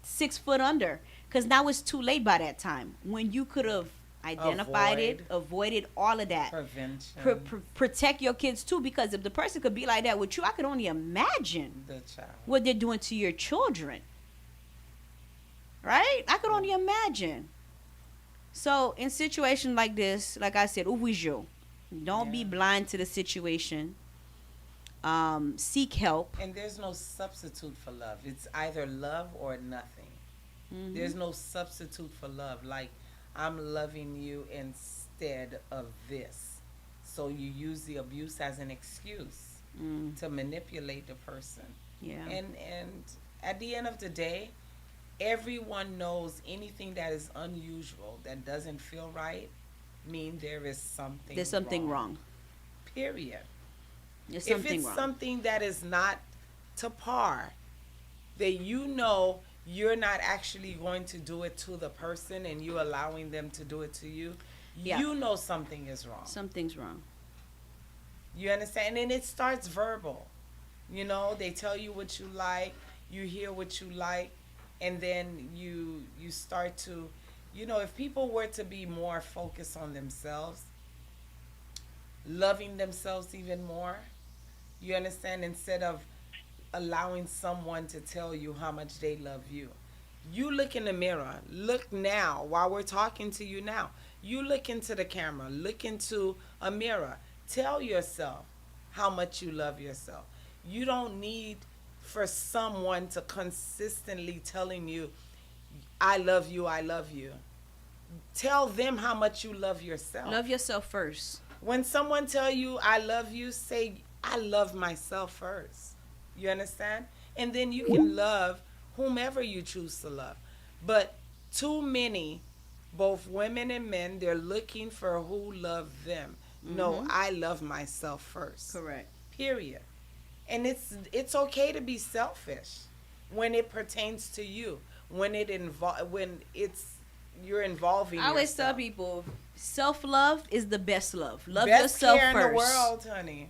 6 foot under. Because now it's too late by that time. When you could have identified it, avoided all of that. Prevention. Protect your kids too, because if the person could be like that with you, I could only imagine The child. what they're doing to your children. Right? I could only imagine. So in situations like this, like I said, ouvijo. Don't be Yeah. blind to the situation. Seek help. And there's no substitute for love. It's either love or nothing. Mhm. There's no substitute for love. Like, I'm loving you instead of this. So you use the abuse as an excuse Mm, to manipulate the person. yeah. And at the end of the day, everyone knows anything that is unusual, that doesn't feel right, mean there is something There's something wrong. Period. There's If something it's wrong. something that is not to par, that you know you're not actually going to do it to the person and you allowing them to do it to you, Yeah. you know something is wrong. Something's wrong. You understand? And it starts verbal. You know, they tell you what you like, you hear what you like, and then you start to, you know, if people were to be more focused on themselves, loving themselves even more, you understand, instead of allowing someone to tell you how much they love you. You look in the mirror. Look now while we're talking to you now. You look into the camera. Look into a mirror. Tell yourself how much you love yourself. You don't need for someone to consistently telling you, I love you, I love you. Tell them how much you love yourself. Love yourself first. When someone tell you I love you, say I love myself first. You understand? And then you can love whomever you choose to love. But too many, both women and men, they're looking for who love them. No, I love myself first. Correct. Period. And it's okay to be selfish when it pertains to you. When you're involving I always yourself. tell people, self-love is the best love. Love Best yourself care first. in the world, honey.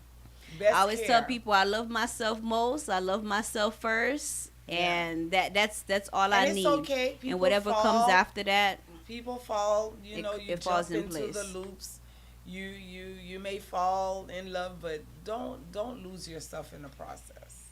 Best I always tell care. people I love myself most. I love myself first, Yeah. and that's all I And it's need. okay. People And whatever fall. comes after that, People fall, you know, you it falls jump in into the place. loops. You may fall in love, but don't lose yourself in the process.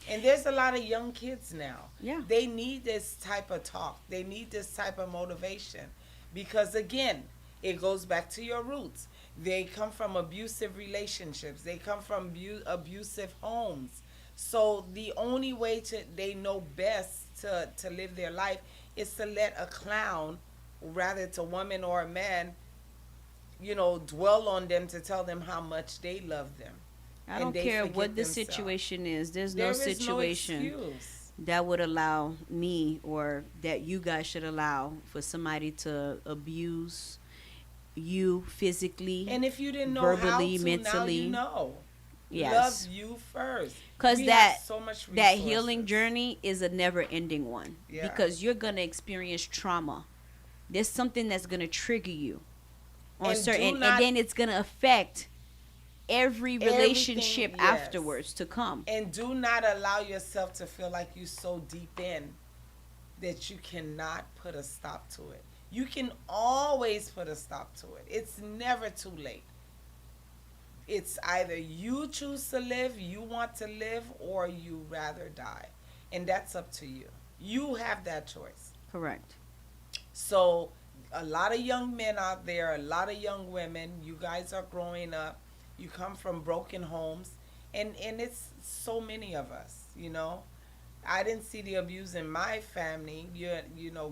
And there's a lot of young kids now. Yeah. They need this type of talk. They need this type of motivation. Because again, it goes back to your roots. They come from abusive relationships. They come from abusive homes. So the only way they know best to live their life is to let a clown, rather it's a woman or a man, dwell on them to tell them how much they love them. I And don't they care forget what the themselves. situation is. There's There no is no situation excuse. that would allow me or that you guys should allow for somebody to abuse you physically, And if you didn't know verbally, how to, mentally. now you know. Yes. Love you first. Because We that have so much that healing resources. journey is a never ending one. Yeah. Because you're gonna experience trauma. There's something that's gonna trigger you on And certain, do not- and then it's gonna affect every relationship Everything, yes. afterwards to come. And do not allow yourself to feel like you're so deep in that you cannot put a stop to it. You can always put a stop to it. It's never too late. It's either you choose to live, you want to live, or you rather die. And that's up to you. You have that choice. Correct. So a lot of young men out there, a lot of young women, you guys are growing up. You come from broken homes. And it's so many of us, I didn't see the abuse in my family,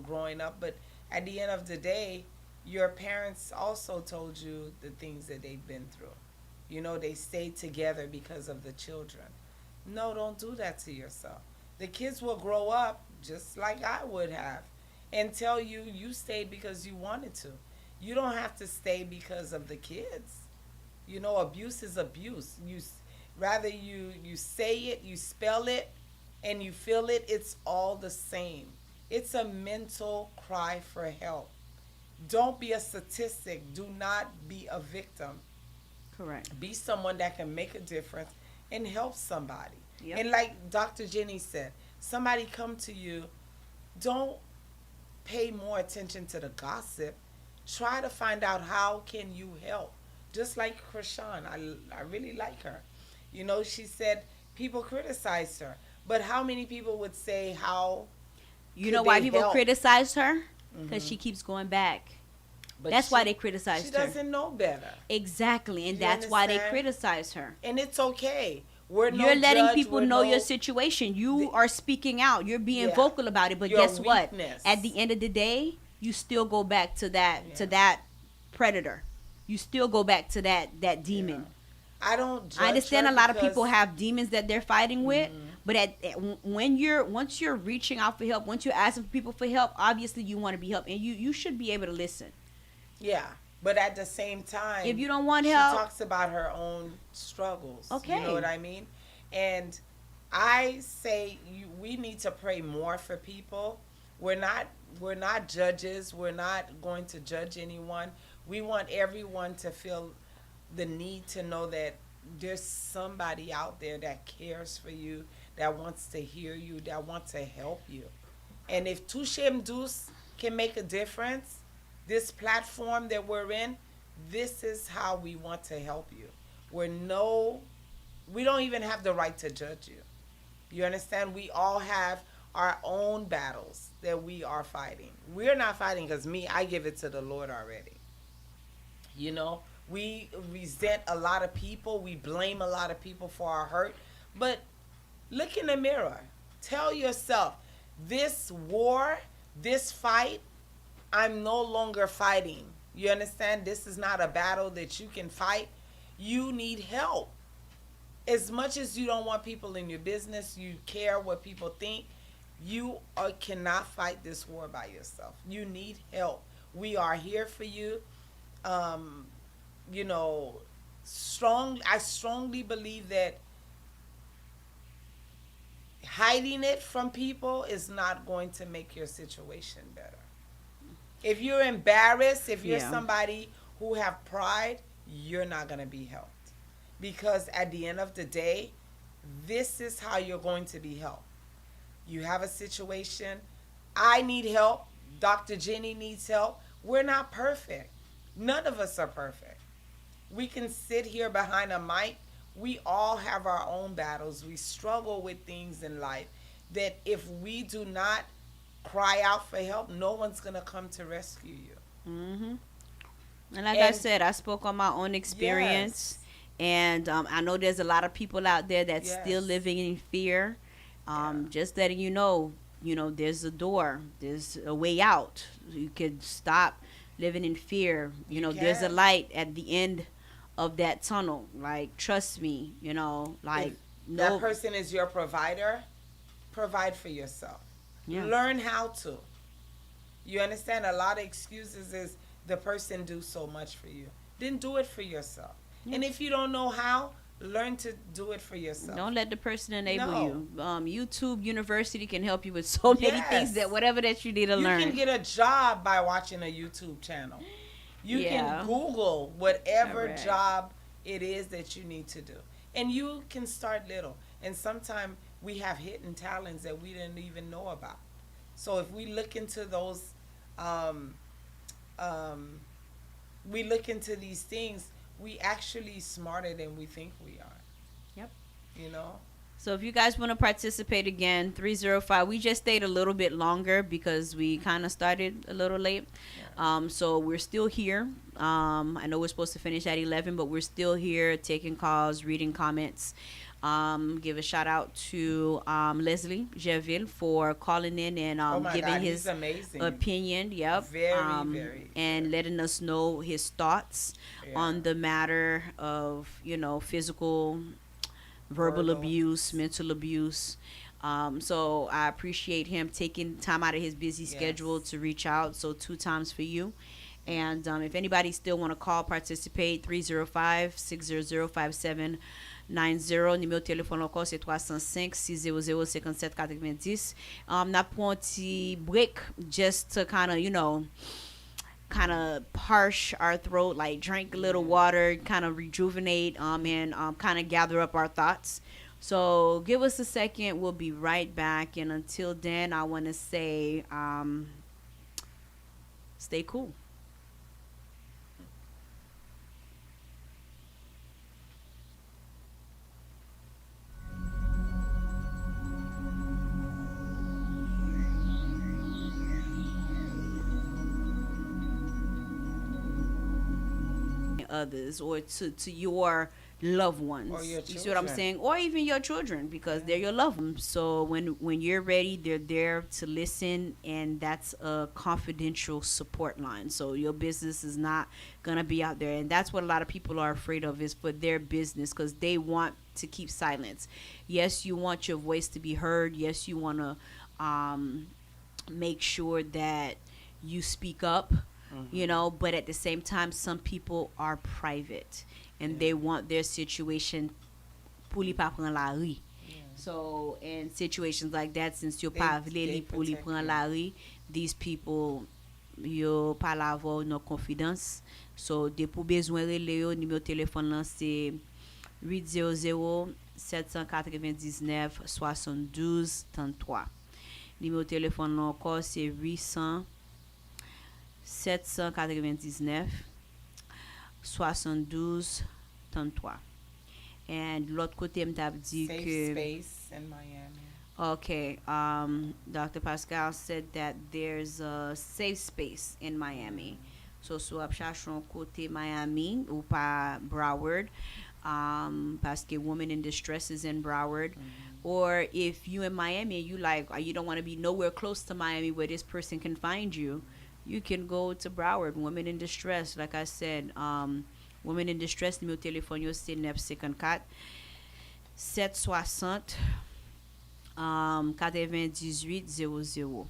growing up. But at the end of the day, your parents also told you the things that they've been through. They stayed together because of the children. No, don't do that to yourself. The kids will grow up just like I would have and tell you you stayed because you wanted to. You don't have to stay because of the kids. Abuse is abuse. Rather you say it, you spell it, and you feel it, it's all the same. It's a mental cry for help. Don't be a statistic. Do not be a victim. Correct. Be someone that can make a difference and help somebody. Yep. And like Dr. Jenny said, somebody come to you, don't pay more attention to the gossip. Try to find out how can you help. Just like Krishan, I really like her. She said people criticized her. But how many people would say how You could know why they people help? criticize her? Because she keeps going back. But That's why they criticized She her. doesn't know better. Exactly, and You that's why they understand? criticize her. And it's okay. We're no You're letting judge, people we're know no- your situation. You The- are speaking out. You're being Yeah. vocal about it. But Your guess what? weakness. At the end of the day, you still go back to that predator. You still go back to that demon. I don't judge I understand her a lot of because- people have demons that they're fighting with, but once you're reaching out for help, once you're asking people for help, obviously you want to be helped, and you should be able to listen. Yeah, but at the same time, If you don't want she help, talks about her own struggles. Okay. You know what I mean? And I say we need to pray more for people. We're not judges. We're not going to judge anyone. We want everyone to feel the need to know that there's somebody out there that cares for you, that wants to hear you, that wants to help you. And if Touchédouce can make a difference, this platform that we're in, this is how we want to help you. We don't even have the right to judge you. You understand? We all have our own battles that we are fighting. We're not fighting because I give it to the Lord already. We resent a lot of people. We blame a lot of people for our hurt. But look in the mirror. Tell yourself, this war, this fight, I'm no longer fighting. You understand? This is not a battle that you can fight. You need help. As much as you don't want people in your business, you care what people think, cannot fight this war by yourself. You need help. We are here for you. I strongly believe that hiding it from people is not going to make your situation better. If you're embarrassed, if you're Yeah. somebody who have pride, you're not going to be helped. Because at the end of the day, this is how you're going to be helped. You have a situation. I need help. Dr. Jenny needs help. We're not perfect. None of us are perfect. We can sit here behind a mic. We all have our own battles. We struggle with things in life that if we do not cry out for help, no one's going to come to rescue you. Mm-hmm. And like I said, I spoke on my own experience. Yes. And I know there's a lot of people out there that's still Yes. living in fear. Yeah. Just letting you know, there's a door, there's a way out. You could stop living in fear. There's a can. light at the end of that tunnel. Like, trust me, If like, that no, person is your provider, provide for yourself. yeah, Learn how to. You understand? A lot of excuses is the person do so much for you. Then do it for yourself. yeah. And if you don't know how, learn to do it for yourself. Don't let the person enable No. you. YouTube University can help you with so many things, Yes. that whatever that you need to You learn. can get a job by watching a YouTube channel. You Yeah. can Google whatever Correct. job it is that you need to do. And you can start little. And sometimes we have hidden talents that we didn't even know about. So if we look into those, um, um, we look into these things, we actually smarter than we think we are. Yep. You know? So if you guys want to participate again, 305. We just stayed a little bit longer because we kind of started a little late. So we're still here. I know we're supposed to finish at 11, but we're still here taking calls, reading comments. Give a shout out to Leslie Gerville for calling in and Oh my giving God, his he's amazing. opinion. Yep. Very, and letting us know his thoughts Yeah. on the matter of physical, verbal Verbal. abuse, mental abuse. So I appreciate him taking time out of his busy Yes. schedule to reach out. So 2 times for you. And if anybody still want to call, participate, 305-600-5790. Numéro de téléphone encore, c'est 305-600-5790. N'a pris un petit break just to kind of, kind of parch our throat, like drink a little water, kind of rejuvenate, and kind of gather up our thoughts. So give us a second. We'll be right back. And until then, I want to say, stay cool. Others, or to your loved ones. Or your You see what I'm children. saying? Or even your children, because they're your loved ones. So when you're ready, they're there to listen, and that's a confidential support line. So your business is not gonna be out there, and that's what a lot of people are afraid of, is for their business, because they want to keep silence. Yes, you want your voice to be heard. Yes, you want to make sure that you speak up, but at the same time, some people are private, and they want their situation pour li pa pran la ri. So in situations like that, since yo pa vle li pou li protect pran you. la ri, these people yo pa la avo no confidence. So de pou bezwen rele yo, numéro téléphone lan c'est 800-799-72-33. Numéro téléphone là encore c'est 800-799-72-33. And l'autre côté m't'a dit Safe que space in Miami. okay, Dr. Pascal said that there's a safe space in Miami. So ap chachon côté Miami ou pas Broward, parce que Women in Distress is in Broward. Or if you in Miami and you don't want to be nowhere close to Miami where this person can find you, you can go to Broward. Women in Distress, like I said, Women in Distress, numéro téléphone yo c'est 954 760 9800.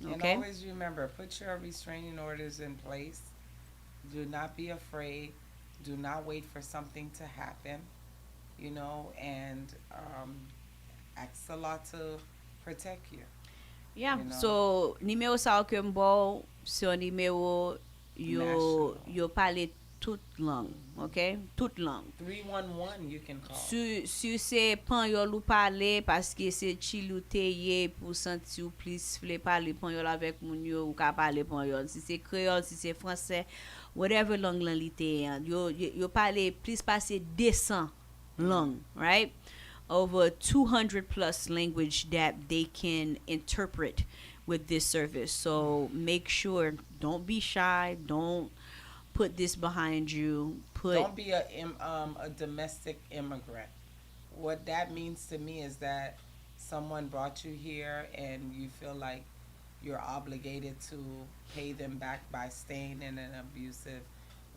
And Okay? always remember, put your restraining orders in place. Do not be afraid. Do not wait for something to happen, and ask Allah to protect you. Yeah, You know. so numéro sa que m'bo, c'est un numéro National. yo parle toute langue, okay? Toute langue. 311 you can call. Si c'est panyol ou parler parce que c'est chilou teye pour sentir ou plus vle parler panyol avec moun yo ou ka parler panyol. Si c'est créole, si c'est français, whatever langue lan li te yo parler plus passer 200 langues, right? Over 200 plus language that they can interpret with this service. So make sure, don't be shy, don't put this behind you. Don't be a domestic immigrant. What that means to me is that someone brought you here and you feel like you're obligated to pay them back by staying in an abusive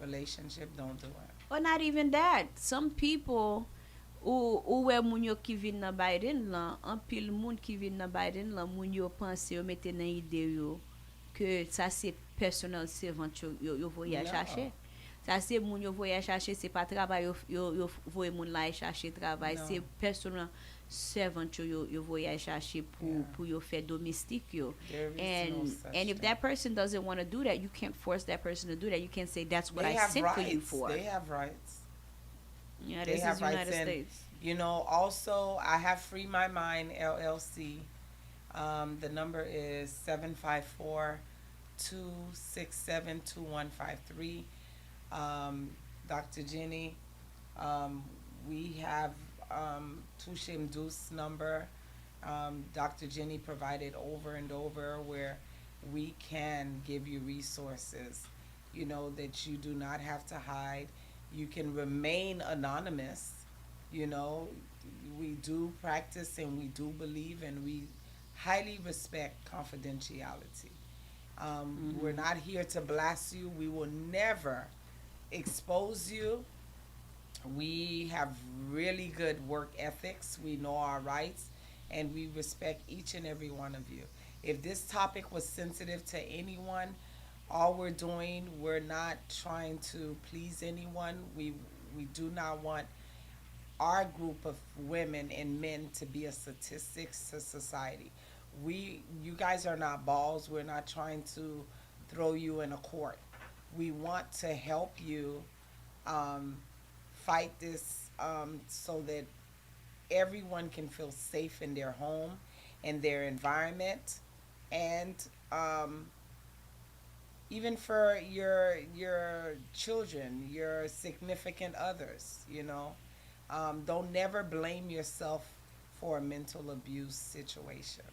relationship, don't do it. Or not even that. Some people ou wè moun yo ki vin nan Biden lan, an pil moun ki vin nan Biden lan, moun yo panse yo mette nan ide yo ke sa se personal servant yo voye chache. No, Ça c'est moun yo voye chercher, c'est pas travail yo voye moun la chercher travail, no. c'est personal servant yo voye chercher Yeah. pour yo faire domestique yo. There is no And such and if thing. that person doesn't want to do that, you can't force that person to do that. You can't say that's what They I have sent rights. for you for. They have rights. Yeah, They this have is rights. United And, States. you know, also, I have Free My Mind LLC. The number is 754-267-2153. Dr. Jenny, we have Touchédouce number. Dr. Jenny provided over and over where we can give you resources, you know, that you do not have to hide. You can remain anonymous, you know. We do practice and we do believe and we highly respect confidentiality. We're not here to blast you. We will never expose you. We have really good work ethics. We know our rights and we respect each and every one of you. If this topic was sensitive to anyone, all we're doing, we're not trying to please anyone. We do not want our group of women and men to be a statistics to society. You guys are not balls. We're not trying to throw you in a court. We want to help you fight this so that everyone can feel safe in their home and their environment, and even for your children, your significant others. You know, don't never blame yourself for a mental abuse situation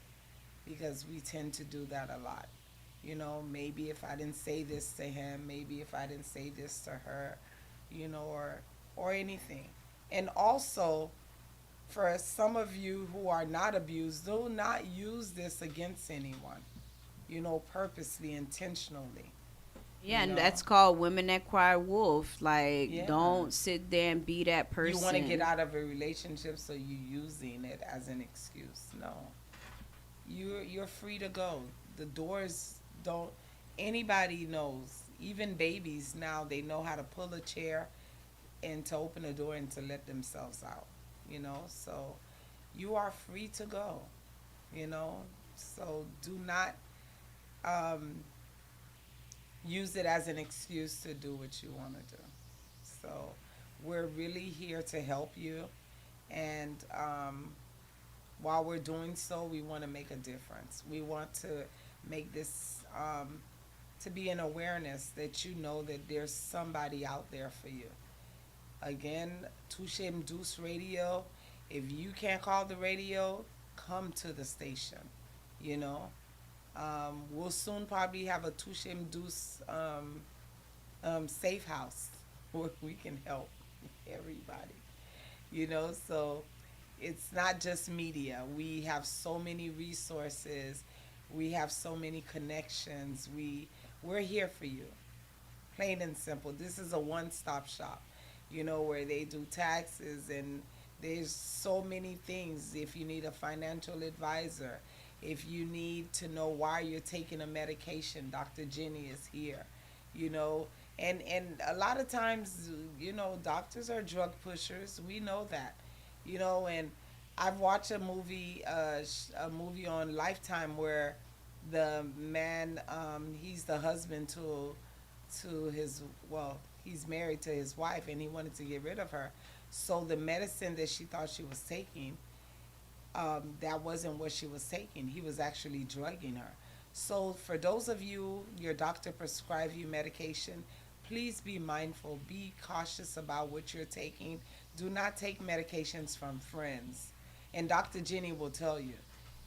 because we tend to do that a lot. You know, maybe if I didn't say this to him, maybe if I didn't say this to her, you know, or anything. And also, for some of you who are not abused, do not use this against anyone, you know, purposely, intentionally. Yeah, You and know? that's called women that cry wolf. Like, Yeah. don't sit there and be that person. You want to get out of a relationship, so you using it as an excuse. No, you're free to go. The doors don't. Anybody knows. Even babies now, they know how to pull a chair and to open a door and to let themselves out. You know, so you are free to go. You know, so do not use it as an excuse to do what you want to do. So we're really here to help you, and while we're doing so, we want to make a difference. We want to make this to be an awareness that you know that there's somebody out there for you. Again, Touchédouce Radio. If you can't call the radio, come to the station. You know, we'll soon probably have a Touchédouce safe house where we can help everybody. You know, so it's not just media. We have so many resources. We have so many connections. We're here for you. Plain and simple. This is a one-stop shop, you know, where they do taxes and there's so many things. If you need a financial advisor, if you need to know why you're taking a medication, Dr. Jenny is here, you know. And a lot of times, you know, doctors are drug pushers. We know that, you know. And I've watched a movie on Lifetime where the man, he's the husband to his, well, he's married to his wife and he wanted to get rid of her. So the medicine that she thought she was taking, that wasn't what she was taking. He was actually drugging her. So for those of you, your doctor prescribed you medication, please be mindful, be cautious about what you're taking. Do not take medications from friends. And Dr. Jenny will tell you,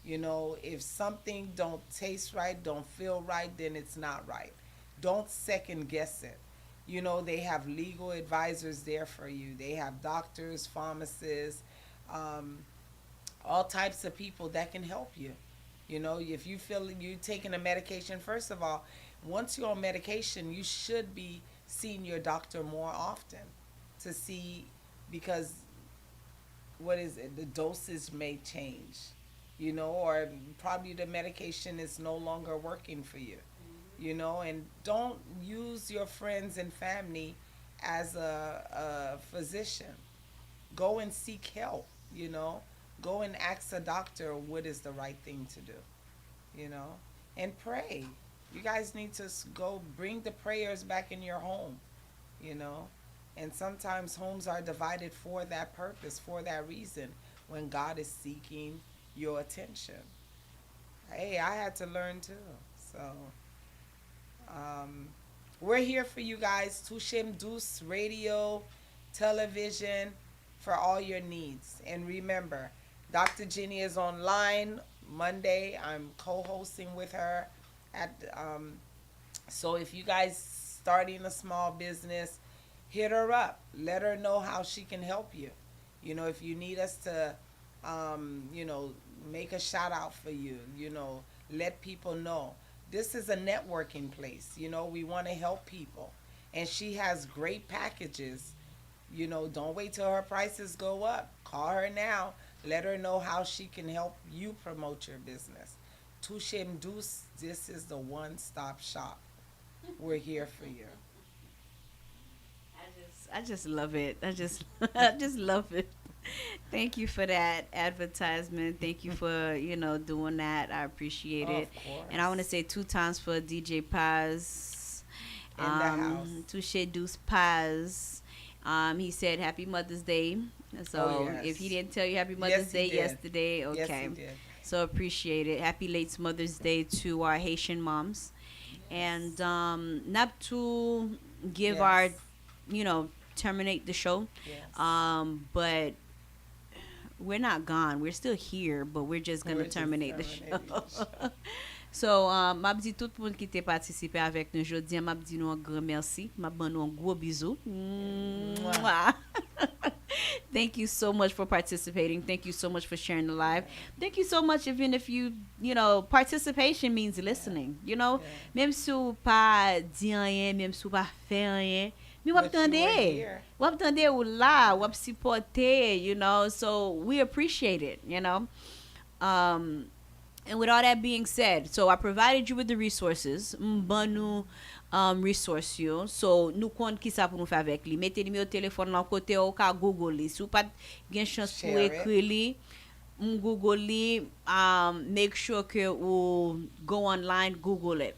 you know, if something don't taste right, don't feel right, then it's not right. Don't second guess it. You know, they have legal advisors there for you. They have doctors, pharmacists, all types of people that can help you. You know, if you feel you're taking a medication, first of all, once you're on medication, you should be seeing your doctor more often to see, because what is it? The dosage may change, you know, or probably the medication is no longer working for you, you know, and don't use your friends and family as a physician. Go and seek help, you know. Go and ask a doctor what is the right thing to do, you know, and pray. You guys need to go bring the prayers back in your home, you know. And sometimes homes are divided for that purpose, for that reason, when God is seeking your attention. Hey, I had to learn too. So, um, we're here for you guys. Touchem Radio, television, for all your needs. And remember, Dr. Jenny is online Monday. I'm co-hosting with her at so if you guys starting a small business, hit her up. Let her know how she can help you. You know, if you need us to you know, make a shout out for you, you know, let people know. This is a networking place. You know, we want to help people. And she has great packages. You know, don't wait till her prices go up. Call her now. Let her know how she can help you promote your business. Touche Deuce, this is the one-stop shop. We're here for you. I just love it. I just love it. Thank you for that advertisement. Thank you for, you know, doing that. I appreciate it. Of course. And I want to say 2 times for DJ Paz. In the house. Touche Deuce Paz. He said Happy Mother's Day. So yes. if he didn't tell you Happy Mother's Yes, he Day did. yesterday, okay. Yes, he did. So appreciate it. Happy late Mother's Day to our Haitian moms. And not to give Yes. our, you know, terminate the show. Yes. But we're not gone. We're still here, but we're just going We're to just terminate the terminating show. the show. So, m'a dit tout le monde qui t'a participé avec nous aujourd'hui, m'a dit nous un grand merci, m'a ban nous un gros bisou. Mwah. Thank you so much for participating. Thank you so much for sharing the live. Thank you so much, even if you know, participation means listening, you know. Même si ou pas dit rien, même si ou pas fait rien, mais wap But you were tande. here. Wap tande ou la, wap supporte, you know. So we appreciate it, you know. And with all that being said, so I provided you with the resources. M'ban nou resource yo. So nou kon ki sa pou nou fè avèk li. Mette li mi yo téléphone nan kote ou ka Google li. Si ou pat gen chance pou Share it. ekri li, Google li, make sure que ou go online, Google it.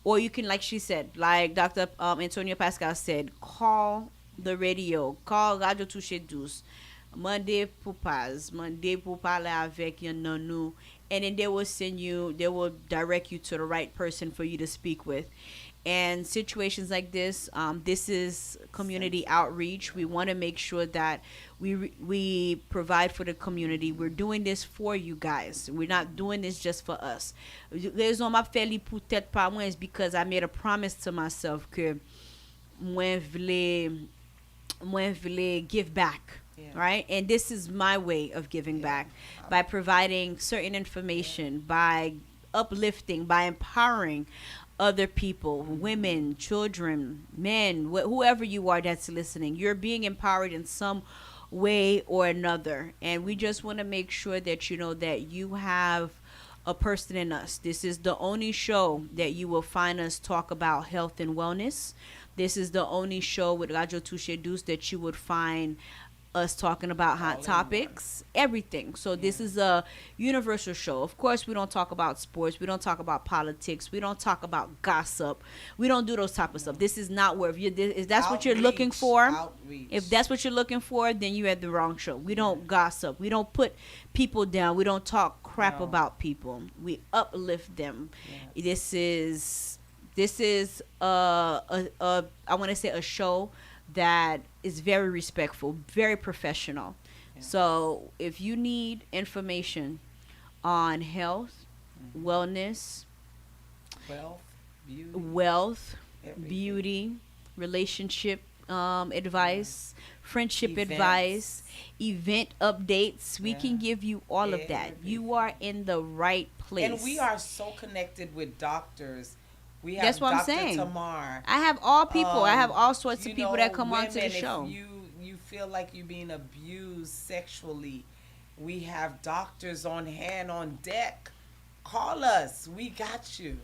Or you can, like she said, like Dr. Antonio Pascal said, call the radio, call Radio Touche Douce. Monday pour Paz, Monday pour parler avec yon nan nou, and then they will direct you to the right person for you to speak with. And situations like this, this is community outreach. We want to make sure that we provide for the community. We're doing this for you guys. We're not doing this just for us. Raison m'a fait li pou tèt pa mwen is because I made a promise to myself que mwen vle give back. Yeah. Right? And this is my way of giving back by providing certain information, by uplifting, by empowering other people, women, children, men, whoever you are that's listening. You're being empowered in some way or another. And we just want to make sure that you know that you have a person in us. This is the only show that you will find us talk about health and wellness. This is the only show with Radio Touche Douce that you would find us talking about hot topics, everything. So this is a universal show. Of course, we don't talk about sports. We don't talk about politics. We don't talk about gossip. We don't do those type of stuff. This is not where if that's what you're looking for. Outreach. If that's what you're looking for, then you're at the wrong show. We don't gossip. We don't put people down. We don't talk crap about people. We uplift them. This is I want to say a show that is very respectful, very professional. So if you need information on health, wellness, Wealth, beauty, wealth, everything. beauty, relationship, advice, friendship advice, Events. event updates. We can Yeah. give you all of that. You are Everything. in the right And we place. are so connected with doctors. We That's have what I'm Dr. saying. Tamar. I have all people. I have Um, all sorts of you people that know, come onto the women, if show. you feel like you're being abused sexually, we have doctors on hand on deck. Call us. We got you.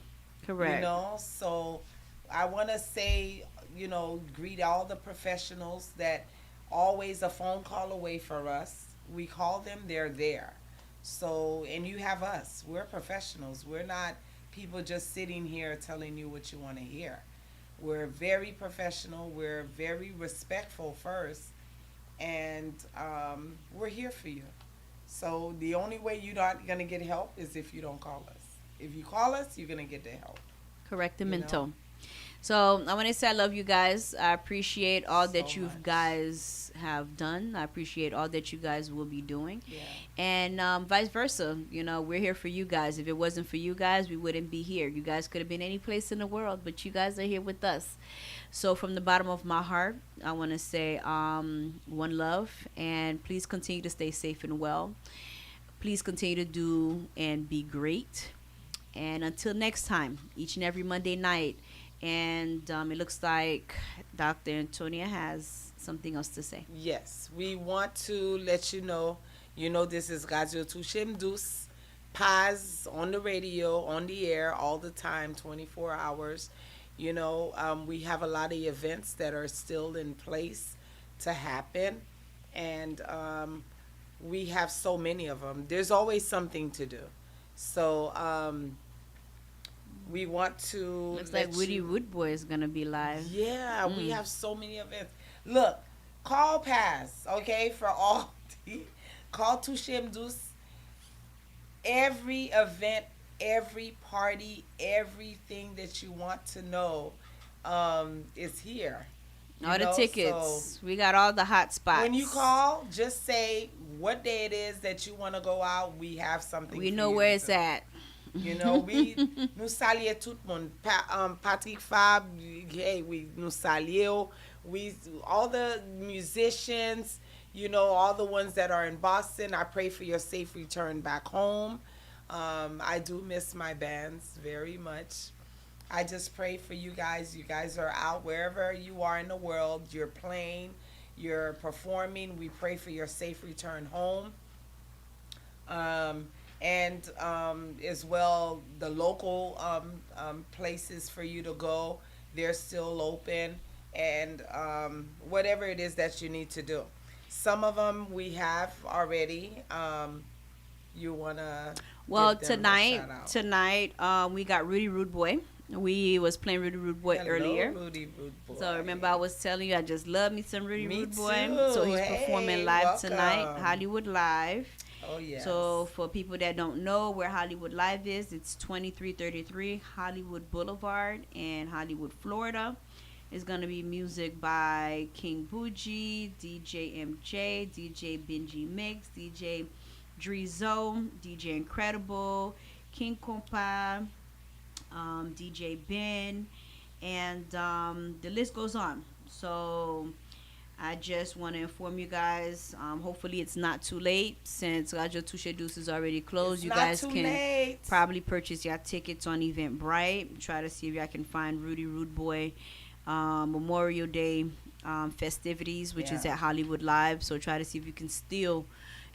Correct. So I want to say, greet all the professionals that always a phone call away for us. We call them, they're there. So, and you have us. We're professionals. We're not people just sitting here telling you what you want to hear. We're very professional. We're very respectful first. And we're here for you. So the only way you're not going to get help is if you don't call us. If you call us, you're going to get the help. Correct the You mental. know? So I want to say I love you guys. I appreciate all So that you much. guys have done. I appreciate all that you guys will be doing. Yeah. And vice versa. We're here for you guys. If it wasn't for you guys, we wouldn't be here. You guys could have been any place in the world, but you guys are here with us. So from the bottom of my heart, I want to say one love, and please continue to stay safe and well. Please continue to do and be great. And until next time, each and every Monday night. And it looks like Dr. Antonia has something else to say. Yes, we want to let this is Radio Touchédouce, Paz on the radio, on the air, all the time, 24 hours. We have a lot of events that are still in place to happen. And we have so many of them. There's always something to do. So we want to Looks like let Woody you. Woodboy is gonna be live. Yeah, we have so many events. Look, call Pass, okay, for all call Touchédouce. Every event, every party, everything that you want to know is here. All the So tickets. We got all the hot spots. when you call, just say what day it is that you want to go out. We have something. we for know you where to it's do. at. Nous saluons tout le monde. Patrick Fab, hey, nous saluons. All the musicians, all the ones that are in Boston. I pray for your safe return back home. I do miss my bands very much. I just pray for you guys. You guys are out wherever you are in the world. You're playing, you're performing. We pray for your safe return home. And as well, the local places for you to go, they're still open. And whatever it is that you need to do. Some of them we have already. You want to Well, give them a tonight, shout out. we got Rudy Rude Boy. We was playing Rudy Rude Boy Hello, earlier. Rudy Rude Boy. So remember, I was telling you I just love me some Rudy Me Rude Boy. too. So he's Hey, performing live tonight, welcome. Hollywood Live. Oh, yes. So for people that don't know where Hollywood Live is, it's 2333 Hollywood Boulevard in Hollywood, Florida. It's gonna be music by King Bougie, DJ MJ, DJ Benji Mix, DJ Drizo, DJ Incredible, King Compa, DJ Ben, and the list goes on. So I just want to inform you guys. Hopefully, it's not too late since Radio Touchédouce is already closed. It's You not guys too can late. probably purchase your tickets on Eventbrite. Try to see if y'all can find Rudy Rude Boy Memorial Day festivities, which is Yeah. at Hollywood Live. So try to see if you can still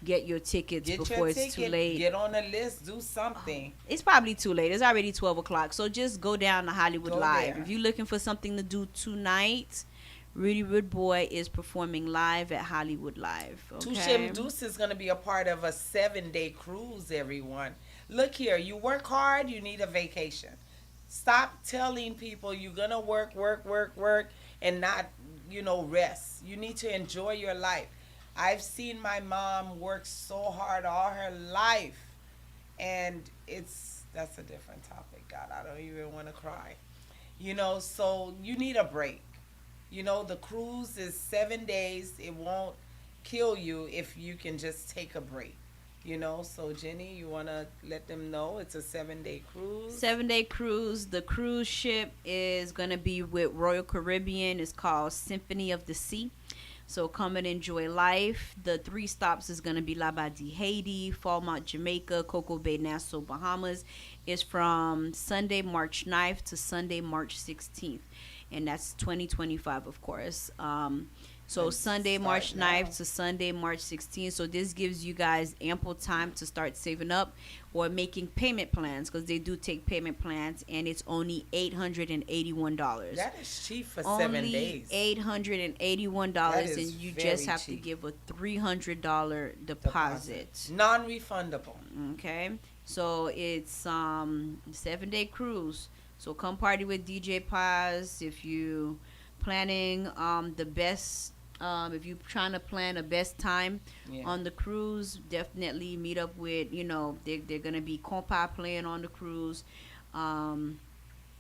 get your tickets Get before your it's too ticket. late. Get on the list. Do something. It's probably too late. It's already 12 o'clock. So just go down to Hollywood Go Live. there. If you're looking for something to do tonight, Rudy Rude Boy is performing live at Hollywood Live. Okay? Touchédouce is going to be a part of a 7-day cruise, everyone. Look here. You work hard, you need a vacation. Stop telling people you're going to work, and not, rest. You need to enjoy your life. I've seen my mom work so hard all her life, and that's a different topic. God, I don't even want to cry. So you need a break. The cruise is 7 days. It won't kill you if you can just take a break. You know, so Jenny, you want to let them know it's a 7-day cruise? 7 day cruise. The cruise ship is gonna be with Royal Caribbean. It's called Symphony of the Sea. So come and enjoy life. The 3 stops is gonna be Labadie, Haiti, Falmouth, Jamaica, Coco Bay, Nassau, Bahamas. It's from Sunday, March 9th to Sunday, March 16th, and that's 2025, of course. So And Sunday, start March now. 9th to Sunday, March 16th. So this gives you guys ample time to start saving up or making payment plans, because they do take payment plans, and it's only $881. That is cheap for 7 days. $881, That and is you very just have to cheap. give a $300 deposit. Non-refundable. Okay, so it's 7 day cruise. So come party with DJ Paz if you planning the best. If you're trying to plan a best time Yeah. on the cruise, definitely meet up with, they're going to be compa playing on the cruise.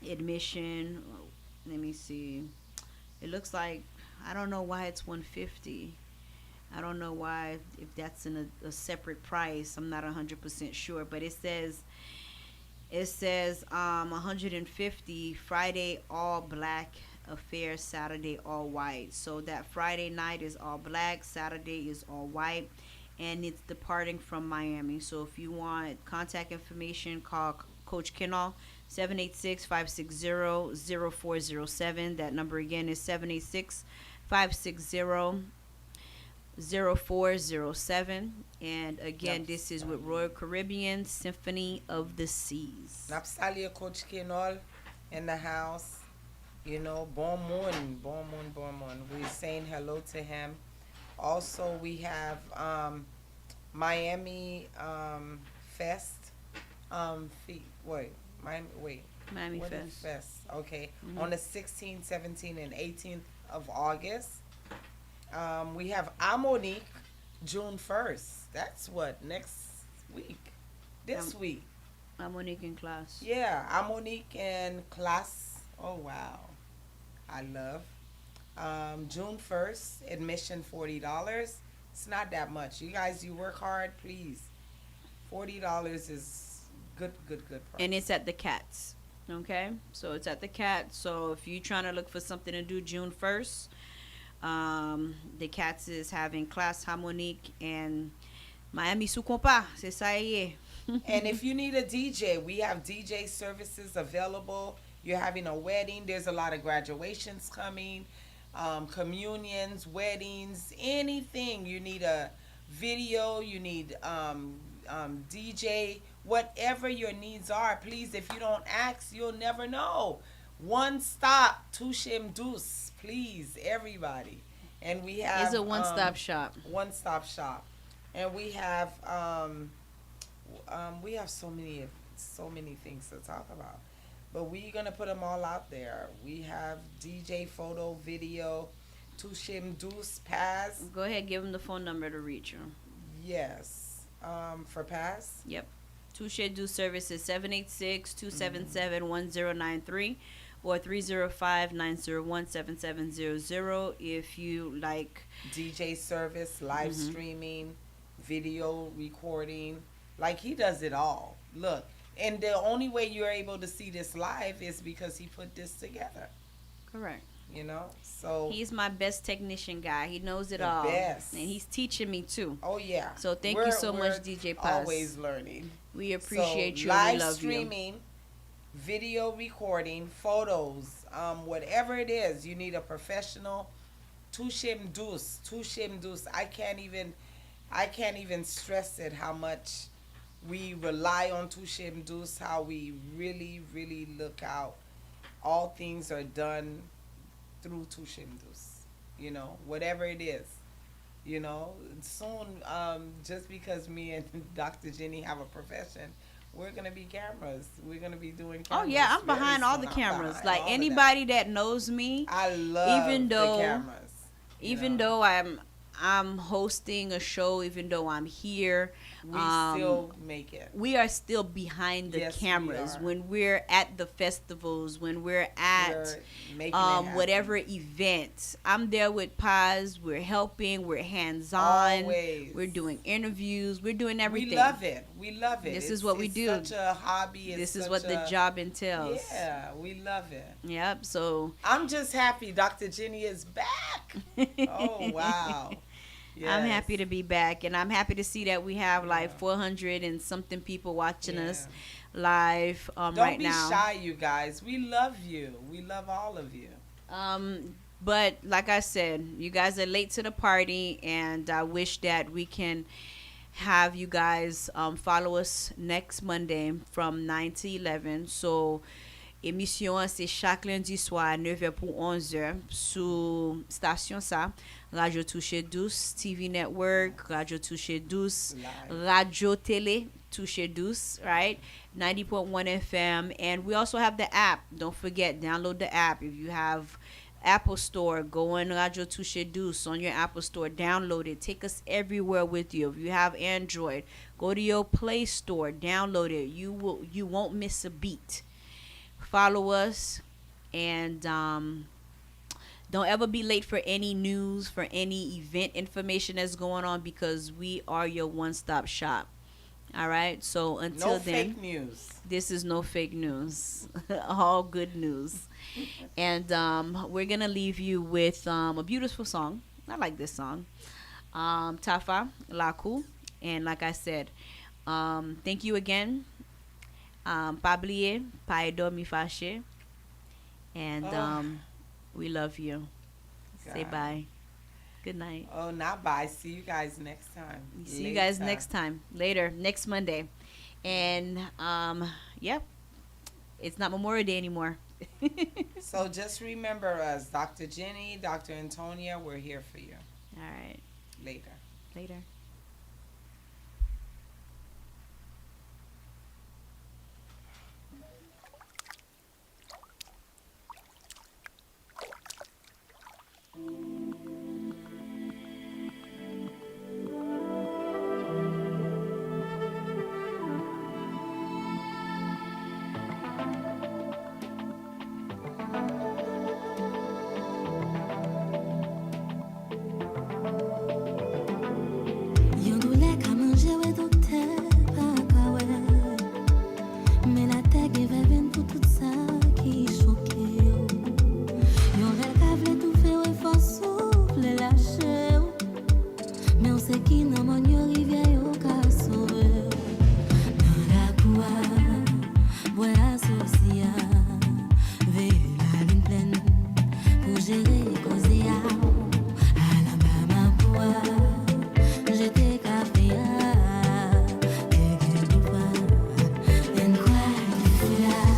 Admission, let me see. It looks like, I don't know why it's 150. I don't know why, if that's in a separate price. I'm not 100% sure, but it says 150 Friday all black affair, Saturday all white. So that Friday night is all black, Saturday is all white, and it's departing from Miami. So if you want contact information, call Coach Kennel 786-560-0407. That number again is 786-560-0407. And again, this is with Royal Caribbean Symphony of the Seas. Napsalia Coach Kinol in the house. You know, bon moon, bon moon, bon moon. We're saying hello to him. Also, we have Miami Fest. Miami What is Fest. Fest? Okay. Mhm. On the 16th, 17th, and 18th of August. We have Amonique June 1st. That's what, next week? This week. I'm Monique in class. Yeah, Amonique and class. Oh, wow. I love. June 1st, admission $40. It's not that much. You guys, you work hard, please. $40 is good price. And it's at the Cats. Okay? So it's at the Cats. So if you're trying to look for something to do June 1st, the Cats is having class Harmonique and Miami sous compas. C'est ça y est. And if you need a DJ, we have DJ services available. You're having a wedding. There's a lot of graduations coming, communions, weddings, anything. You need a video. You need DJ. Whatever your needs are, please. If you don't ask, you'll never know. One stop, Touchdouce, please, everybody. And we have It's a one-stop shop. One stop shop, and we have so many things to talk about, but we're gonna put them all out there. We have DJ, photo, video, Touchdouce Paz. Go ahead, give them the phone number to reach you. Yes, for Paz. Yep. Touchdouce services 786-277-1093 or 305-901-7700 if you like DJ service, live streaming, video recording. Like, he does it all. Look, and the only way you're able to see this live is because he put this together. correct. You know, so He's my best technician guy. He knows it The all. best. And he's teaching me too. oh yeah. So thank you so much, DJ Paz. Always learning. We appreciate So, you and we live love streaming, video recording, photos, whatever it is, you need a professional. Touchdouce. I can't even stress it how much we rely on Touchdouce, how we really look out. All things are done through Touchdouce. You know, whatever it is. You know, soon, just because me and Dr. Jenny have a profession, we're gonna be cameras. We're gonna be doing you. cameras. Oh yeah, I'm very behind all soon. the I'm cameras. behind Like all of that. anybody that knows me, I love even though- the cameras. you even know. though I'm hosting a show, even though I'm here. We still make it. We are still behind the Yes, we cameras are. when we're at the festivals, when we're at We're making it happen. whatever event. I'm there with Paz. We're helping. We're hands on. Always. We're doing interviews. We're doing everything. We love it. We love it. This It's- is what we it's do. Such a hobby. It's This is such what the a- job entails. Yeah, we love it. Yep. So I'm just happy Dr. Jenny is back. Oh wow. I'm Yes. happy to be back, and I'm happy to see that we have like 400 and something people watching us live Don't right be now. shy, you guys. We love you. We love all of you. But like I said, you guys are late to the party, and I wish that we can have you guys follow us next Monday from 9 to 11. So, émission c'est chaque lundi soir 9h pour 11h sous station ça, Radio Touche Douce, TV Network, Radio Touche Douce, Live. Radio Télé Touche Douce, right? 90.1 FM. And we also have the app. Don't forget, download the app. If you have Apple Store, go on Radio Touche Douce on your Apple Store, download it. Take us everywhere with you. If you have Android, go to your Play Store, download it. You won't miss a beat. Follow us, and don't ever be late for any news, for any event information that's going on, because we are your one-stop shop. All right. So until No then, fake news. this is no fake news. All good news. And we're gonna leave you with a beautiful song. I like this song. Tafa Laku. And like I said, thank you again. Pa bliye, pa edo mi fache. And we love you. Say God. bye. Good night. Oh, not bye. See you guys next time. See you guys next time. Later, next Monday. And yep. It's not Memorial Day anymore. So just remember us, Dr. Jenny, Dr. Antonia, we're here for you. All right. Later. Later. Yon doule ka manje we dokte pa ka we. Men la te gen veven pou tout sa ki choke yo. Yon rel ka vle tou fe we fos souffle lâche yo. Men on se ki nan mon yo rivye yo ka sauve yo. Nan la koua, bwe asosia. Ve la lin plen pou jere koze ya. Alabama koua. J'étais café et quelque part en quoi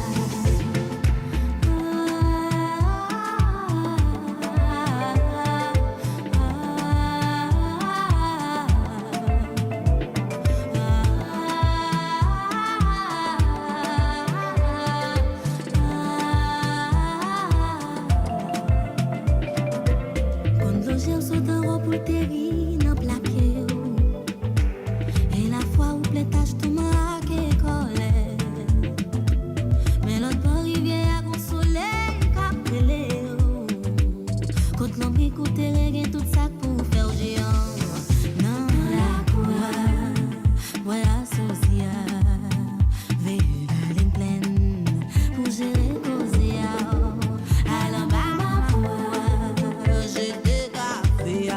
Quand j'ai sauté en pour terrine plaqué. Et la fois où plein tâche tout marqué collé. Mais l'autre bord rivière à consoler capelé. Quand l'homme écoute reggae tout ça pour faire géant. Non la cour, ouais associé. Veille la ligne pleine pour gérer causer. À l'embama pour j'étais café.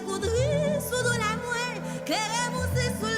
coudri sous de la mouée, clairez-vous c'est sous